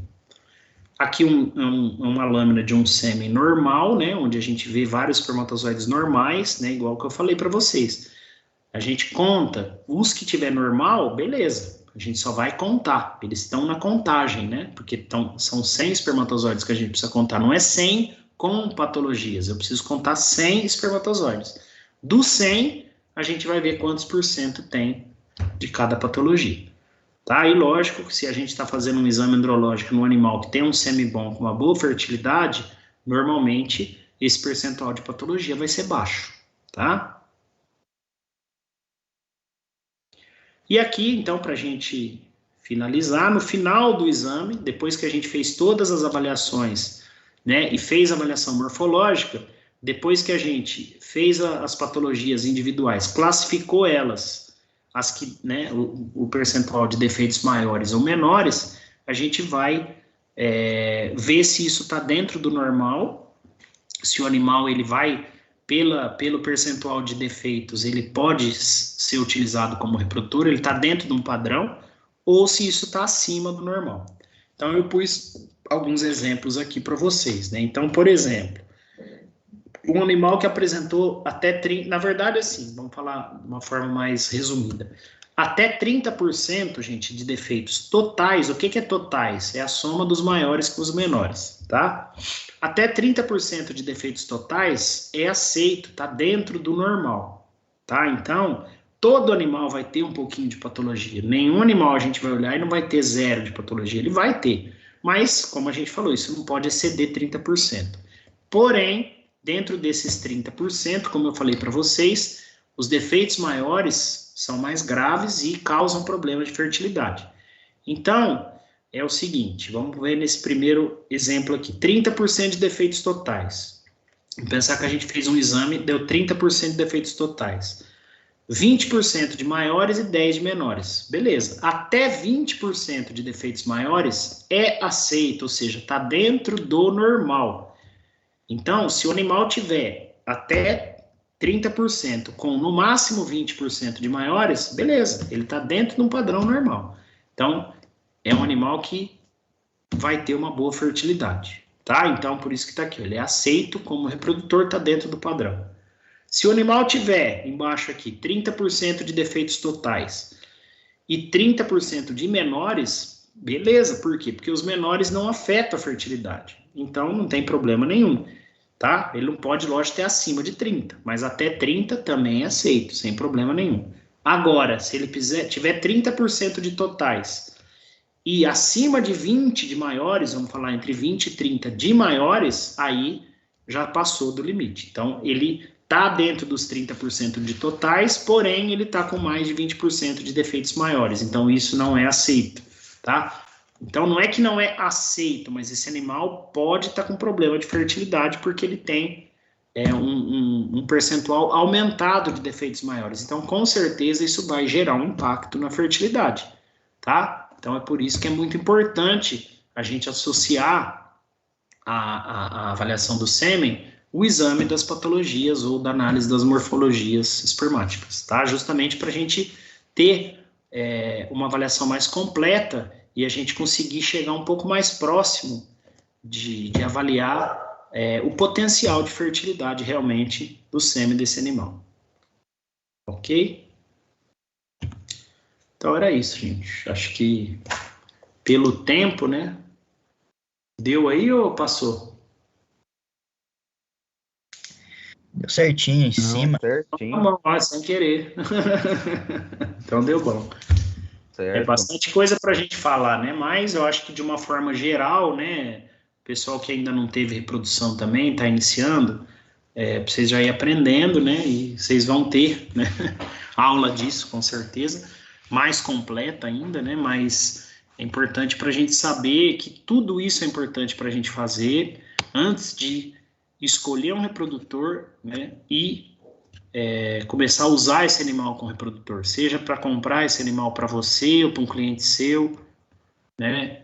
Speaker 1: Aqui uma lâmina de um sêmen normal, né, onde a gente vê vários espermatozoides normais, né, igual que eu falei para vocês. A gente conta, os que tiver normal, beleza, a gente só vai contar, eles estão na contagem, né, porque são 100 espermatozoides que a gente precisa contar, não é 100 com patologias, eu preciso contar 100 espermatozoides. Dos 100, a gente vai ver quantos por cento tem de cada patologia. Tá? E lógico que se a gente está fazendo um exame andrológico no animal que tem um sêmen bom com uma boa fertilidade, normalmente esse percentual de patologia vai ser baixo, tá? E aqui, então, para a gente finalizar, no final do exame, depois que a gente fez todas as avaliações, né, e fez a avaliação morfológica, depois que a gente fez as patologias individuais, classificou elas, as que, né, o percentual de defeitos maiores ou menores, a gente vai ver se isso está dentro do normal, se o animal ele vai, pelo percentual de defeitos, ele pode ser utilizado como reprodutor, ele está dentro de um padrão, ou se isso está acima do normal. Então, eu pus alguns exemplos aqui para vocês, né? Então, por exemplo, um animal que apresentou até 30%, na verdade, assim, vamos falar de uma forma mais resumida, até 30%, gente, de defeitos totais. O que é totais? É a soma dos maiores com os menores, tá? Até 30% de defeitos totais é aceito, tá dentro do normal, tá? Então, todo animal vai ter um pouquinho de patologia. Nenhum animal a gente vai olhar e não vai ter zero de patologia, ele vai ter. Mas, como a gente falou, isso não pode exceder 30%. Porém, dentro desses 30%, como eu falei para vocês, os defeitos maiores são mais graves e causam problemas de fertilidade. Então, é o seguinte, vamos ver nesse primeiro exemplo aqui, 30% de defeitos totais. Vamos pensar que a gente fez um exame, deu 30% de defeitos totais. 20% de maiores e 10% de menores. Beleza, até 20% de defeitos maiores é aceito, ou seja, está dentro do normal. Então, se o animal tiver até 30% com no máximo 20% de maiores, beleza, ele está dentro de um padrão normal. Então, é um animal que vai ter uma boa fertilidade, tá? Então, por isso que está aqui, ele é aceito como reprodutor, está dentro do padrão. Se o animal tiver, embaixo aqui, 30% de defeitos totais e 30% de menores, beleza, por quê? Porque os menores não afetam a fertilidade, então não tem problema nenhum, tá? Ele não pode, lógico, ter acima de 30, mas até 30 também é aceito, sem problema nenhum. Agora, se ele tiver 30% de totais e acima de 20 de maiores, vamos falar entre 20 e 30 de maiores, aí já passou do limite. Então, ele está dentro dos 30% de totais, porém, ele está com mais de 20% de defeitos maiores. Então, isso não é aceito, tá? Então, não é que não é aceito, mas esse animal pode estar com problema de fertilidade porque ele tem um percentual aumentado de defeitos maiores. Então, com certeza, isso vai gerar um impacto na fertilidade, tá? Então, é por isso que é muito importante a gente associar a avaliação do sêmen o exame das patologias ou da análise das morfologias espermáticas, tá? Justamente para a gente ter uma avaliação mais completa e a gente conseguir chegar um pouco mais próximo de avaliar o potencial de fertilidade realmente do sêmen desse animal. Ok? Então era isso, gente. Acho que pelo tempo, né? Deu aí ou passou?
Speaker 2: Deu certinho, em cima.
Speaker 3: Certinho.
Speaker 1: Sem querer. Então deu bom.
Speaker 3: Certo.
Speaker 1: É bastante coisa para a gente falar, né? Mas eu acho que de uma forma geral, né? Pessoal que ainda não teve reprodução também, está iniciando, para vocês já ir aprendendo, né? E vocês vão ter, né? Aula disso, com certeza, mais completa ainda, né? Mas é importante para a gente saber que tudo isso é importante para a gente fazer antes de escolher um reprodutor, né? E começar a usar esse animal como reprodutor, seja para comprar esse animal para você ou para um cliente seu, né?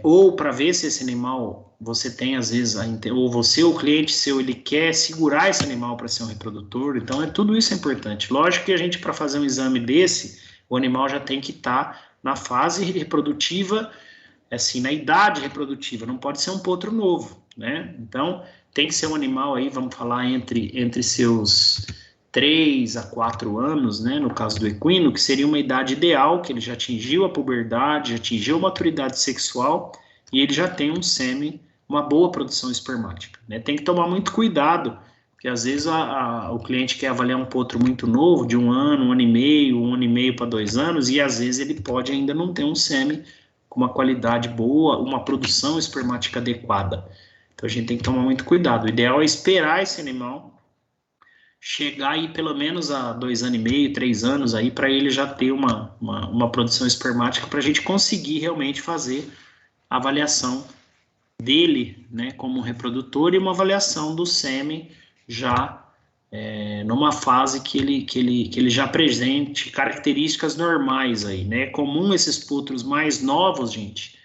Speaker 1: Ou para ver se esse animal você tem, às vezes, ou você ou o cliente seu, ele quer segurar esse animal para ser um reprodutor, então tudo isso é importante. Lógico que a gente, para fazer um exame desse, o animal já tem que estar na fase reprodutiva, assim, na idade reprodutiva, não pode ser um potro novo, né? Então, tem que ser um animal aí, vamos falar, entre seus 3 a 4 anos, né, no caso do equino, que seria uma idade ideal, que ele já atingiu a puberdade, já atingiu a maturidade sexual, e ele já tem um sêmen, uma boa produção espermática, né? Tem que tomar muito cuidado, porque às vezes o cliente quer avaliar um potro muito novo, de um ano e meio para 2 anos, e às vezes ele pode ainda não ter um sêmen com uma qualidade boa, uma produção espermática adequada. Então a gente tem que tomar muito cuidado. O ideal é esperar esse animal chegar aí pelo menos a 2 anos e meio, 3 anos aí, para ele já ter uma produção espermática, para a gente conseguir realmente fazer a avaliação dele, né, como reprodutor, e uma avaliação do sêmen já numa fase que ele já apresente características normais aí, né? É comum esses potros mais novos, gente,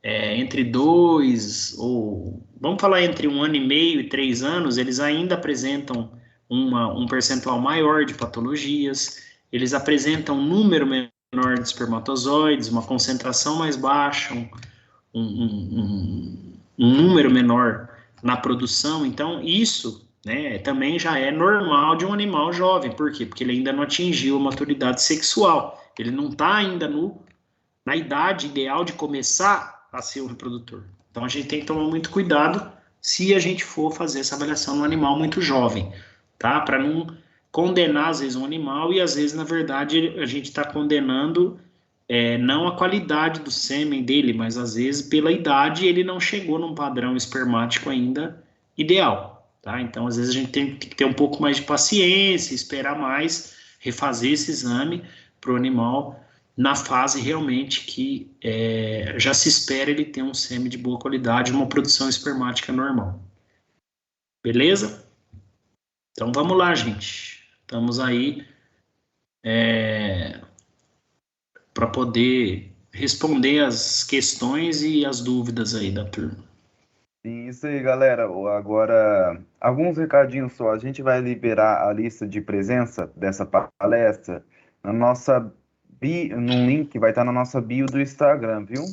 Speaker 1: entre 2 ou, vamos falar, entre 1 ano e meio e 3 anos, eles ainda apresentam um percentual maior de patologias, eles apresentam um número menor de espermatozoides, uma concentração mais baixa, um número menor na produção. Então, isso, né, também já é normal de um animal jovem. Por quê? Porque ele ainda não atingiu a maturidade sexual. Ele não está ainda na idade ideal de começar a ser um reprodutor. Então, a gente tem que tomar muito cuidado se a gente for fazer essa avaliação no animal muito jovem, tá? Para não condenar, às vezes, um animal e, às vezes, na verdade, a gente está condenando não a qualidade do sêmen dele, mas, às vezes, pela idade, ele não chegou num padrão espermático ainda ideal, tá? Então, às vezes, a gente tem que ter um pouco mais de paciência, esperar mais, refazer esse exame para o animal na fase realmente que já se espera ele ter um sêmen de boa qualidade, uma produção espermática normal. Beleza? Então, vamos lá, gente. Estamos aí para poder responder as questões e as dúvidas aí da turma.
Speaker 3: Isso aí, galera. Agora, alguns recadinhos só. A gente vai liberar a lista de presença dessa palestra na nossa num link que vai estar na nossa bio do Instagram, viu?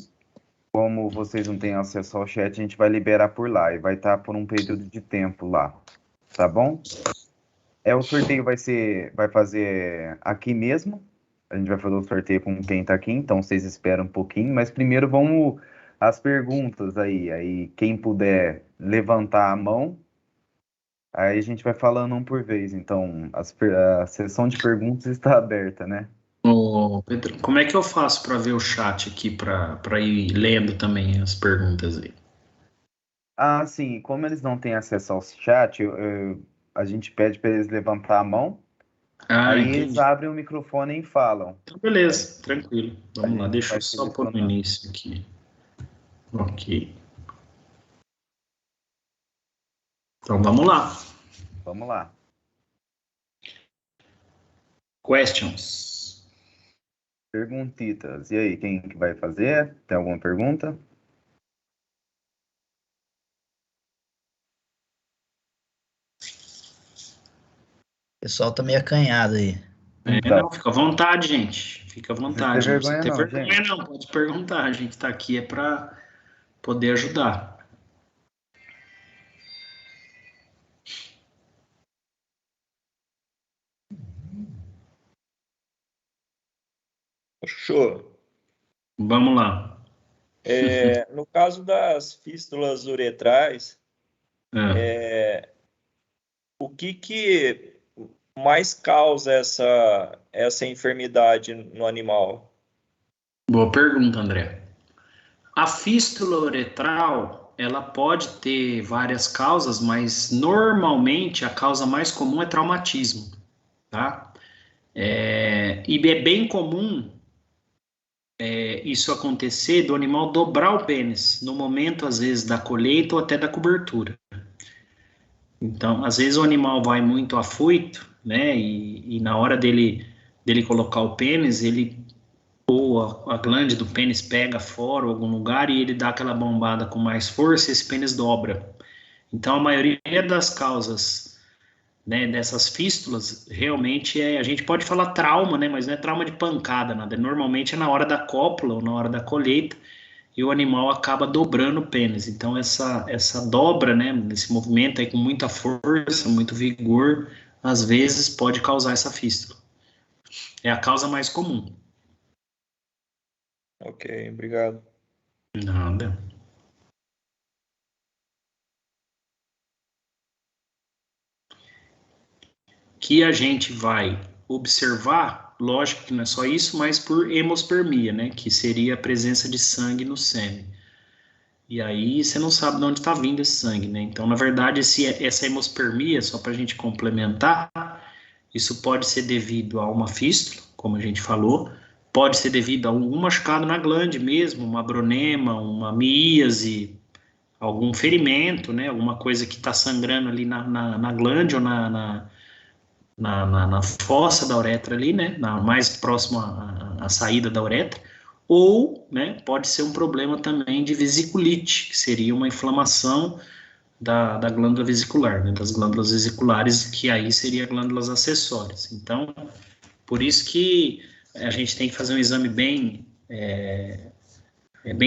Speaker 3: Como vocês não têm acesso ao chat, a gente vai liberar por lá e vai estar por um período de tempo lá, tá bom? O sorteio vai fazer aqui mesmo. A gente vai fazer o sorteio com quem tá aqui, então vocês esperam um pouquinho, mas primeiro vamos às perguntas aí. Aí quem puder levantar a mão, aí a gente vai falando um por vez. Então, a sessão de perguntas está aberta, né?
Speaker 1: Ô, Pedro, como é que eu faço para ver o chat aqui, para ir lendo também as perguntas aí?
Speaker 3: Ah, sim, como eles não têm acesso ao chat, a gente pede para eles levantar a mão,
Speaker 1: Ah,
Speaker 3: aí eles
Speaker 1: entendi.
Speaker 3: abrem o microfone e falam.
Speaker 1: Então,
Speaker 3: Aí
Speaker 1: beleza, tranquilo.
Speaker 3: a
Speaker 1: Vamos lá,
Speaker 3: gente
Speaker 1: deixa
Speaker 3: vai
Speaker 1: eu só pôr no
Speaker 3: selecionando.
Speaker 1: início aqui. Ok. Então, vamos lá.
Speaker 3: Vamos lá.
Speaker 1: Questions.
Speaker 3: Perguntitas. E aí, quem que vai fazer? Tem alguma pergunta?
Speaker 2: O pessoal tá meio acanhado aí.
Speaker 3: Então,
Speaker 1: Não, fica à vontade, gente. Fica à
Speaker 3: não precisa ter
Speaker 1: vontade. Não precisa
Speaker 3: vergonha
Speaker 1: ter
Speaker 3: não,
Speaker 1: vergonha,
Speaker 3: gente.
Speaker 1: não. Pode perguntar. A gente está aqui para poder ajudar.
Speaker 4: Show.
Speaker 1: Vamos lá.
Speaker 4: No caso das fístulas uretrais,
Speaker 1: É,
Speaker 4: o que mais causa essa enfermidade no animal?
Speaker 1: boa pergunta, André. A fístula uretral, ela pode ter várias causas, mas normalmente a causa mais comum é traumatismo, tá? E é bem comum isso acontecer do animal dobrar o pênis no momento, às vezes, da colheita ou até da cobertura. Então, às vezes o animal vai muito afoito, né? E na hora dele colocar o pênis, ele ou a glande do pênis pega fora ou algum lugar e ele dá aquela bombada com mais força e esse pênis dobra. Então, a maioria das causas, né, dessas fístulas, realmente a gente pode falar trauma, né, mas não é trauma de pancada, nada. Normalmente é na hora da cópula ou na hora da colheita e o animal acaba dobrando o pênis. Então, essa dobra, né, esse movimento aí com muita força, muito vigor, às vezes pode causar essa fístula. É a causa mais comum.
Speaker 4: Ok, obrigado.
Speaker 1: Nada. Que a gente vai observar, lógico que não é só isso, mas por hemospermia, né, que seria a presença de sangue no sêmen. E aí você não sabe de onde está vindo esse sangue, né? Então, na verdade, essa hemospermia, só para a gente complementar, isso pode ser devido a uma fístula, como a gente falou, pode ser devido a algum machucado na glande mesmo, uma bronema, uma míase, algum ferimento, né? Alguma coisa que está sangrando ali na glande ou na fossa da uretra ali, né, mais próximo à saída da uretra, ou, né, pode ser um problema também de vesiculite, que seria uma inflamação da glândula vesicular, né, das glândulas vesiculares, que aí seria glândulas acessórias. Então, por isso que a gente tem que fazer um exame bem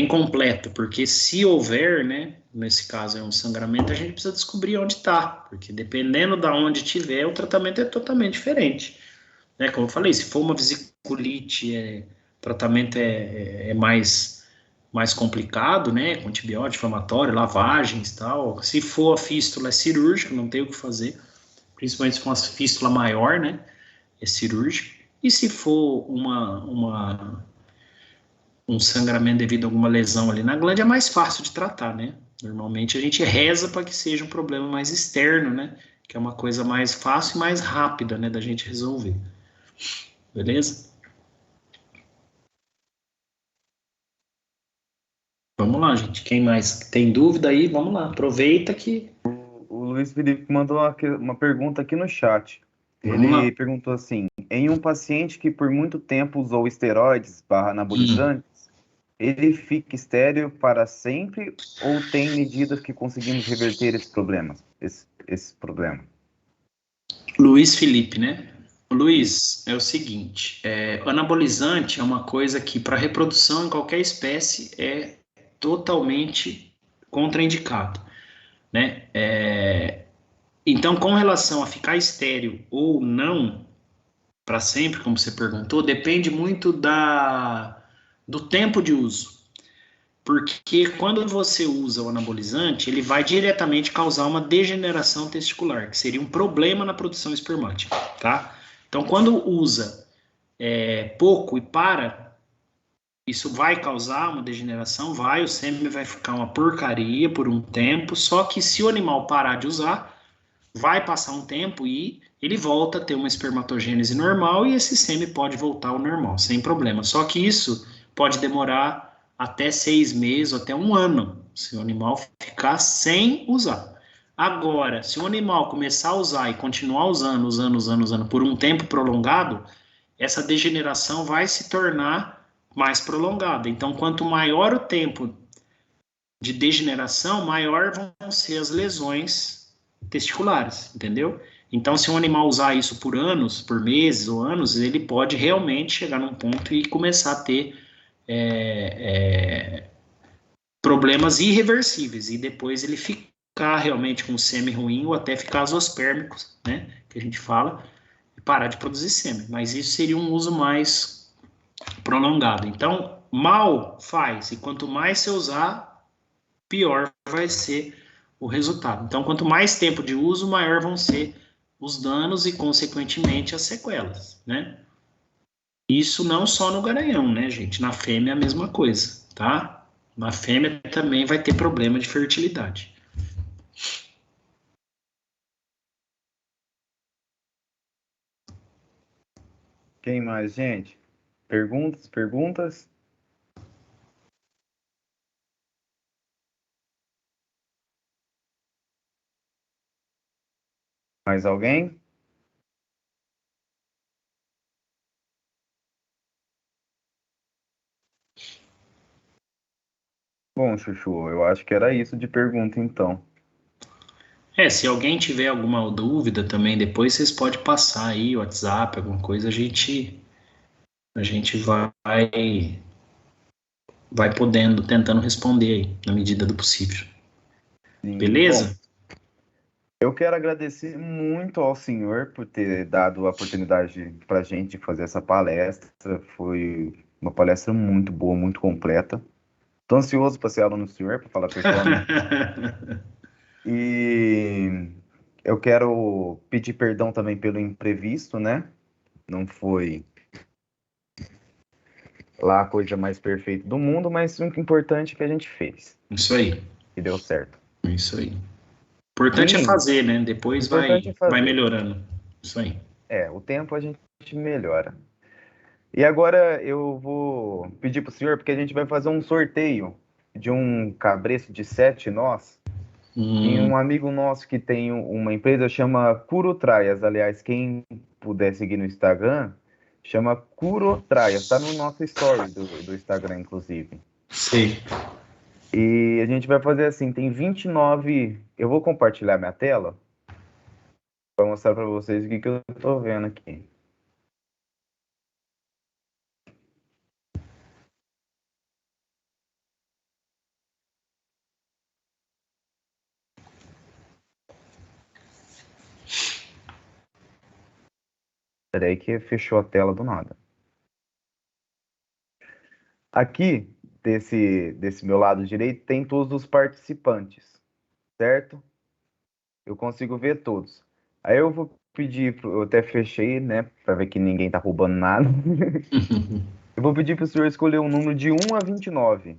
Speaker 1: completo, porque se houver, né, nesse caso é um sangramento, a gente precisa descobrir onde está, porque dependendo da onde tiver, o tratamento é totalmente diferente, né? Como eu falei, se for uma vesiculite, o tratamento é mais complicado, né? Com antibiótico inflamatório, lavagens e tal. Se for a fístula, é cirúrgico, não tem o que fazer, principalmente se for uma fístula maior, né? É cirúrgico. E se for um sangramento devido a alguma lesão ali na glande, é mais fácil de tratar, né? Normalmente a gente reza para que seja um problema mais externo, né? Que é uma coisa mais fácil e mais rápida, né, da gente resolver. Beleza? Vamos lá, gente. Quem mais tem dúvida aí, vamos lá. Aproveita que.
Speaker 3: O Luiz Felipe mandou uma pergunta aqui no chat.
Speaker 1: Vamos lá.
Speaker 3: Ele perguntou assim: em um paciente que por muito tempo usou esteroides barra
Speaker 1: Hum.
Speaker 3: anabolizantes, ele fica estéril para sempre ou tem medidas que conseguimos reverter esse problema? Esse problema?
Speaker 1: Luiz Felipe, né? Luiz, é o seguinte, anabolizante é uma coisa que para reprodução em qualquer espécie é totalmente contraindicado, né? Então, com relação a ficar estéril ou não, para sempre, como você perguntou, depende muito do tempo de uso. Porque quando você usa o anabolizante, ele vai diretamente causar uma degeneração testicular, que seria um problema na produção espermática, tá? Então, quando usa pouco e para, isso vai causar uma degeneração, o sêmen vai ficar uma porcaria por um tempo, só que se o animal parar de usar, vai passar um tempo e ele volta a ter uma espermatogênese normal e esse sêmen pode voltar ao normal, sem problema. Só que isso pode demorar até 6 meses, até um ano, se o animal ficar sem usar. Agora, se o animal começar a usar e continuar usando por um tempo prolongado, essa degeneração vai se tornar mais prolongada. Então, quanto maior o tempo de degeneração, maior vão ser as lesões testiculares, entendeu? Então, se um animal usar isso por anos, por meses ou anos, ele pode realmente chegar num ponto e começar a ter problemas irreversíveis e depois ele ficar realmente com sêmen ruim ou até ficar azospérmico, né, que a gente fala, e parar de produzir sêmen. Mas isso seria um uso mais prolongado. Então, mal faz, e quanto mais você usar, pior vai ser o resultado. Então, quanto mais tempo de uso, maior vão ser os danos e, consequentemente, as sequelas, né? Isso não só no garanhão, né, gente? Na fêmea é a mesma coisa, tá? Na fêmea também vai ter problema de fertilidade.
Speaker 3: Quem mais, gente? Perguntas? Mais alguém? Bom, Chuchu, eu acho que era isso de pergunta, então.
Speaker 1: Se alguém tiver alguma dúvida também, depois vocês podem passar aí, WhatsApp, alguma coisa, a gente vai podendo, tentando responder aí, na medida do possível.
Speaker 3: Sim, bom,
Speaker 1: Beleza?
Speaker 3: eu quero agradecer muito ao senhor por ter dado a oportunidade para a gente fazer essa palestra. Foi uma palestra muito boa, muito completa. Estou ansioso para ser aluno do senhor, para falar pessoalmente. E eu quero pedir perdão também pelo imprevisto, né? Não foi lá a coisa mais perfeita do mundo, mas o importante é que a gente fez
Speaker 1: Isso aí,
Speaker 3: e deu certo.
Speaker 1: isso aí. O importante é
Speaker 3: E
Speaker 1: fazer, né?
Speaker 3: o
Speaker 1: Depois
Speaker 3: importante é
Speaker 1: vai
Speaker 3: fazer.
Speaker 1: melhorando. Isso aí.
Speaker 3: O tempo a gente melhora. E agora eu vou pedir para o senhor, porque a gente vai fazer um sorteio de um cabresto de 7 nós. E
Speaker 1: Hum,
Speaker 3: um amigo nosso que tem uma empresa chama Curotraias. Aliás, quem puder seguir no Instagram, chama Curotraias. Está no nosso story do Instagram, inclusive.
Speaker 1: sei.
Speaker 3: E a gente vai fazer assim, tem 29. Eu vou compartilhar minha tela para mostrar para vocês o que eu estou vendo aqui. Peraí que fechou a tela do nada. Aqui, desse meu lado direito, tem todos os participantes, certo? Eu consigo ver todos. Aí eu vou pedir, eu até fechei, né, para ver que ninguém tá roubando nada. Eu vou pedir para o senhor escolher um número de 1 a 29.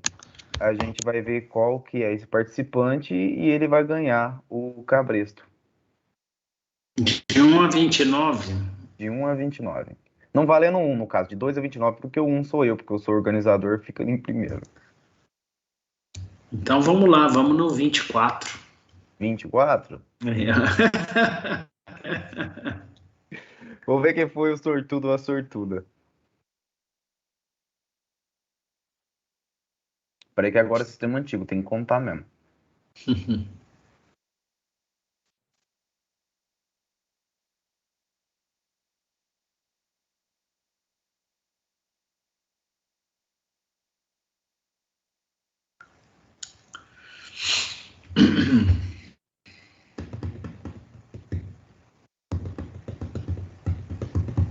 Speaker 3: A gente vai ver qual que é esse participante e ele vai ganhar o cabresto.
Speaker 1: De 1 a 29.
Speaker 3: De 1 a 29. Não valendo 1, no caso, de 2 a 29, porque o 1 sou eu, porque eu sou organizador, fica em primeiro.
Speaker 1: Então vamos lá, vamos no 24.
Speaker 3: 24?
Speaker 1: É.
Speaker 3: Vou ver quem foi o sortudo ou a sortuda. Falei que agora é sistema antigo, tem que contar mesmo.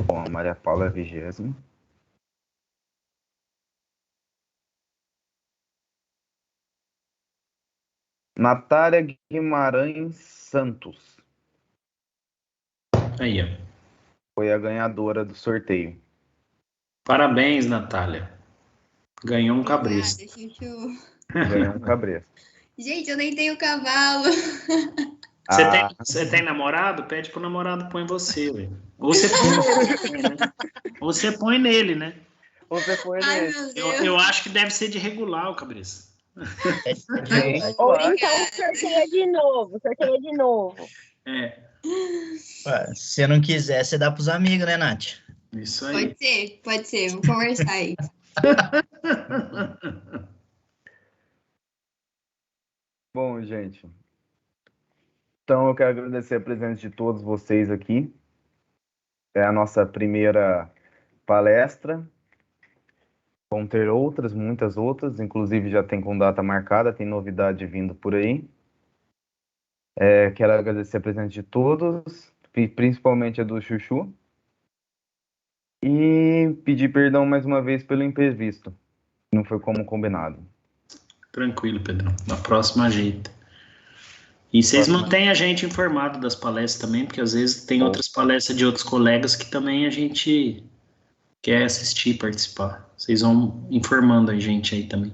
Speaker 3: Bom, a Maria Paula é 20º. Natália Guimarães Santos
Speaker 1: Aí, ó.
Speaker 3: foi a ganhadora do sorteio.
Speaker 1: Parabéns, Natália. Ganhou um
Speaker 5: Obrigada,
Speaker 1: cabresto.
Speaker 5: Chuchu.
Speaker 3: Ganhou um cabresto.
Speaker 5: Gente, eu nem tenho cavalo.
Speaker 1: Você tem namorado? Pede pro namorado põe você, velho. Ou você põe, né? Ou você põe nele, né?
Speaker 3: Você foi
Speaker 5: Ai,
Speaker 3: nele.
Speaker 5: meu Deus.
Speaker 1: Eu acho que deve ser de regular o cabresto.
Speaker 6: Ou então sorteia de novo,
Speaker 1: É,
Speaker 2: Ué, se você não quiser, você dá pros amigos, né, Nath?
Speaker 1: isso aí.
Speaker 5: Pode ser. Vou conversar aí.
Speaker 3: Bom, gente. Então, eu quero agradecer a presença de todos vocês aqui. É a nossa primeira palestra. Vão ter outras, muitas outras. Inclusive, já tem com data marcada, tem novidade vindo por aí. Quero agradecer a presença de todos, principalmente a do Chuchu. E pedir perdão mais uma vez pelo imprevisto. Não foi como combinado.
Speaker 1: Tranquilo, Pedrão. Na próxima ajeita. E vocês mantêm a gente informado das palestras também, porque às vezes tem outras palestras de outros colegas que também a gente quer assistir, participar. Vocês vão informando a gente aí também.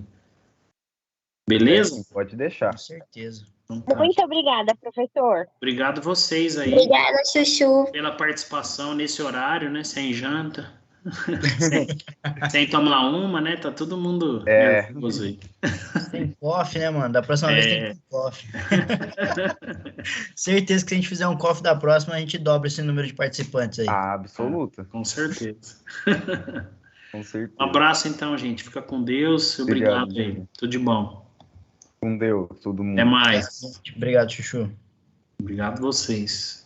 Speaker 1: Beleza?
Speaker 3: Pode deixar.
Speaker 2: Com certeza.
Speaker 1: Então tá.
Speaker 6: Muito obrigada, professor.
Speaker 1: Obrigado vocês aí
Speaker 5: Obrigada, Chuchu.
Speaker 1: pela participação nesse horário, né? Sem janta. sem tomar uma, né? Tá todo mundo nervoso aí.
Speaker 2: Tem coffee, né, mano? Da próxima vez tem que ter coffee. Certeza que se a gente fizer um coffee da próxima, a gente dobra esse número de participantes aí.
Speaker 3: Absoluta.
Speaker 1: Com certeza.
Speaker 3: Com certeza.
Speaker 1: Um abraço então, gente. Fica com Deus. Obrigado aí. Tudo de bom.
Speaker 3: Com Deus, todo mundo.
Speaker 1: Até mais.
Speaker 2: Obrigado, Chuchu.
Speaker 1: Obrigado vocês.